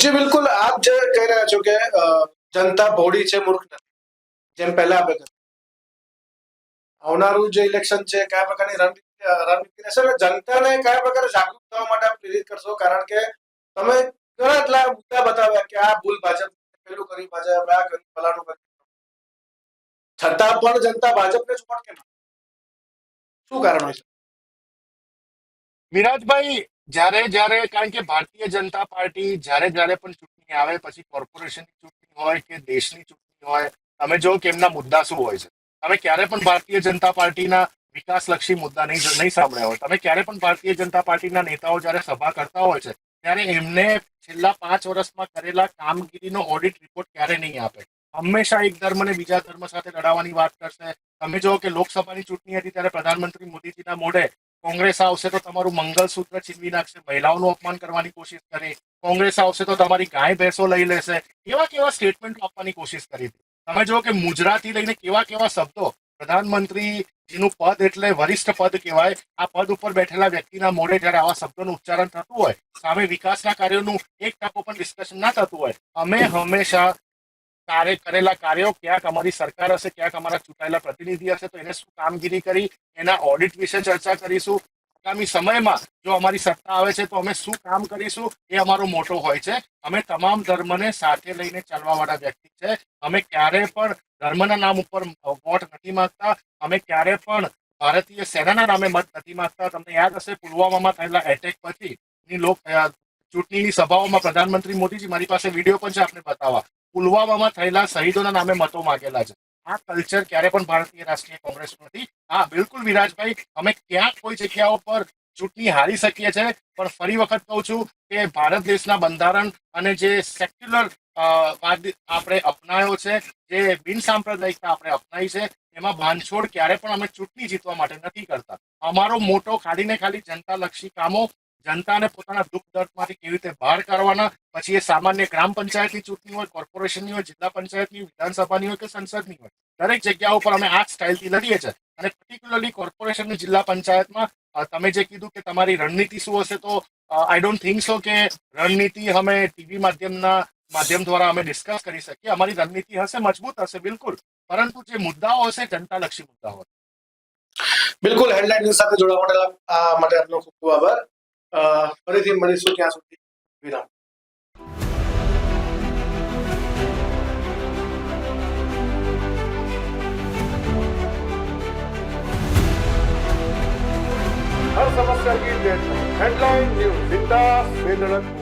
જી બિલકુલ, આપ જે કહી રહ્યા છો કે જનતા ભોળી છે, મૂર્ખ નથી, જેમ પહેલા આપણે કહ્યું. આવનારું જે ઇલેક્શન છે કયા પ્રકારની રણનીતિ રહેશે અને જનતાને કયા પ્રકારે જાગૃત થવા માટે આપ પ્રેરિત કરશો? કારણ કે તમે ઘણા એટલા મુદ્દા બતાવ્યા કે આ ભૂલ ભાજપ, પેલું કર્યું ભાજપ, આ કર્યું, ફલાણું કર્યું, છતાં પણ જનતા ભાજપને જ વોટ કેમ આપે? શું કારણ હોય છે? વિરાજભાઈ, જ્યારે કારણ કે ભારતીય જનતા પાર્ટી જ્યારે પણ ચૂંટણી આવે, પછી કોર્પોરેશનની ચૂંટણી હોય કે દેશની ચૂંટણી હોય, તમે જો કે એમના મુદ્દા શું હોય છે. તમે ક્યારે પણ ભારતીય જનતા પાર્ટીના વિકાસલક્ષી મુદ્દા નહીં સાંભળ્યા હોય. તમે ક્યારે પણ ભારતીય જનતા પાર્ટીના નેતાઓ જ્યારે સભા કરતા હોય છે ત્યારે એમને છેલ્લા 5 વર્ષમાં કરેલા કામગીરીનો ઓડિટ રિપોર્ટ ક્યારે નહીં આપે. હંમેશા એક ધર્મને બીજા ધર્મ સાથે લડાવવાની વાત કરશે. તમે જો કે લોકસભાની ચૂંટણી હતી ત્યારે પ્રધાનમંત્રી મોદીજીના મોઢે કોંગ્રેસ આવશે તો તમારું મંગલસૂત્ર છીનવી નાખશે, મહિલાઓનું અપમાન કરવાની કોશિશ કરી, કોંગ્રેસ આવશે તો તમારી ગાય ભેંસો લઈ લેશે, કેવા સ્ટેટમેન્ટ આપવાની કોશિશ કરી હતી. તમે જો કે મુજરાથી લઈને કેવા શબ્દો, પ્રધાનમંત્રીજીનું પદ એટલે વરિષ્ઠ પદ કહેવાય. આ પદ ઉપર બેઠેલા વ્યક્તિના મોઢે જ્યારે આવા શબ્દોનું ઉચ્ચારણ થતું હોય, સામે વિકાસના કાર્યોનું એક ટકો પણ ડિસ્કશન ના થતું હોય, અમે હંમેશા કરેલા કાર્યો, ક્યાંક અમારી સરકાર હશે, ક્યાંક અમારા ચૂંટાયેલા પ્રતિનિધિ હશે તો એને શું કામગીરી કરી એના ઓડિટ વિશે ચર્ચા કરીશું. આગામી સમયમાં જો અમારી સત્તા આવે છે તો અમે શું કામ કરીશું એ અમારો મોટો હોય છે. અમે તમામ ધર્મને સાથે લઈને ચાલવા વાળા વ્યક્તિ છે. અમે ક્યારે પણ ધર્મના નામ ઉપર વોટ નથી માંગતા. અમે ક્યારે પણ ભારતીય સેનાના નામે મત નથી માંગતા. તમને યાદ હશે પુલવામામાં થયેલા એટેક પછી ચૂંટણીની સભાઓમાં પ્રધાનમંત્રી મોદીજી, મારી પાસે વિડીયો પણ છે આપને બતાવવા, પુલવામામાં થયેલા શહીદોના નામે મતો માંગેલા છે. આ કલ્ચર ક્યારે પણ ભારતીય રાષ્ટ્રીય કોંગ્રેસ નથી. હા બિલકુલ વિરાજભાઈ, અમે ક્યાંક કોઈ જગ્યાઓ પર ચૂંટણી હારી શકીએ છીએ, પણ ફરી વખત કહું છું કે ભારત દેશના બંધારણ અને જે સેક્યુલર આપણે અપનાવ્યો છે, જે બિન સાંપ્રદાયિકતા આપણે અપનાવી છે, એમાં બાંધછોડ ક્યારે પણ અમે ચૂંટણી જીતવા માટે નથી કરતા. અમારો મોટો ખાલી ને ખાલી જનતાલક્ષી કામો, જનતાને પોતાના દુઃખ દર્દમાંથી કેવી રીતે બહાર કાઢવાના, પછી એ સામાન્ય ગ્રામ પંચાયતની ચૂંટણી હોય, કોર્પોરેશનની હોય, જિલ્લા પંચાયતની, વિધાનસભાની હોય કે સંસદની હોય, દરેક જગ્યા ઉપર અમે આ સ્ટાઇલથી લડીએ છીએ અને પર્ટિક્યુલરલી કોર્પોરેશનની જિલ્લા પંચાયતમાં તમે જે કીધું કે તમારી રણનીતિ શું હશે, તો આઈ ડોન્ટ થિંક સો કે રણનીતિ અમે ટીવી માધ્યમ દ્વારા અમે ડિસ્કસ કરી શકીએ. અમારી રણનીતિ હશે, મજબૂત હશે બિલકુલ, પરંતુ જે મુદ્દાઓ હશે જનતાલક્ષી મુદ્દાઓ. બિલકુલ, હેડલાઇન ન્યૂઝ સાથે જોડાવા માટે આપનો ખૂબ ખૂબ આભાર. ફરીથી મળીશું, ત્યાં સુધી વિરામ. हर समस्या की डेडलाइन, हेडलाइन न्यूज, जिंदा बेधड़क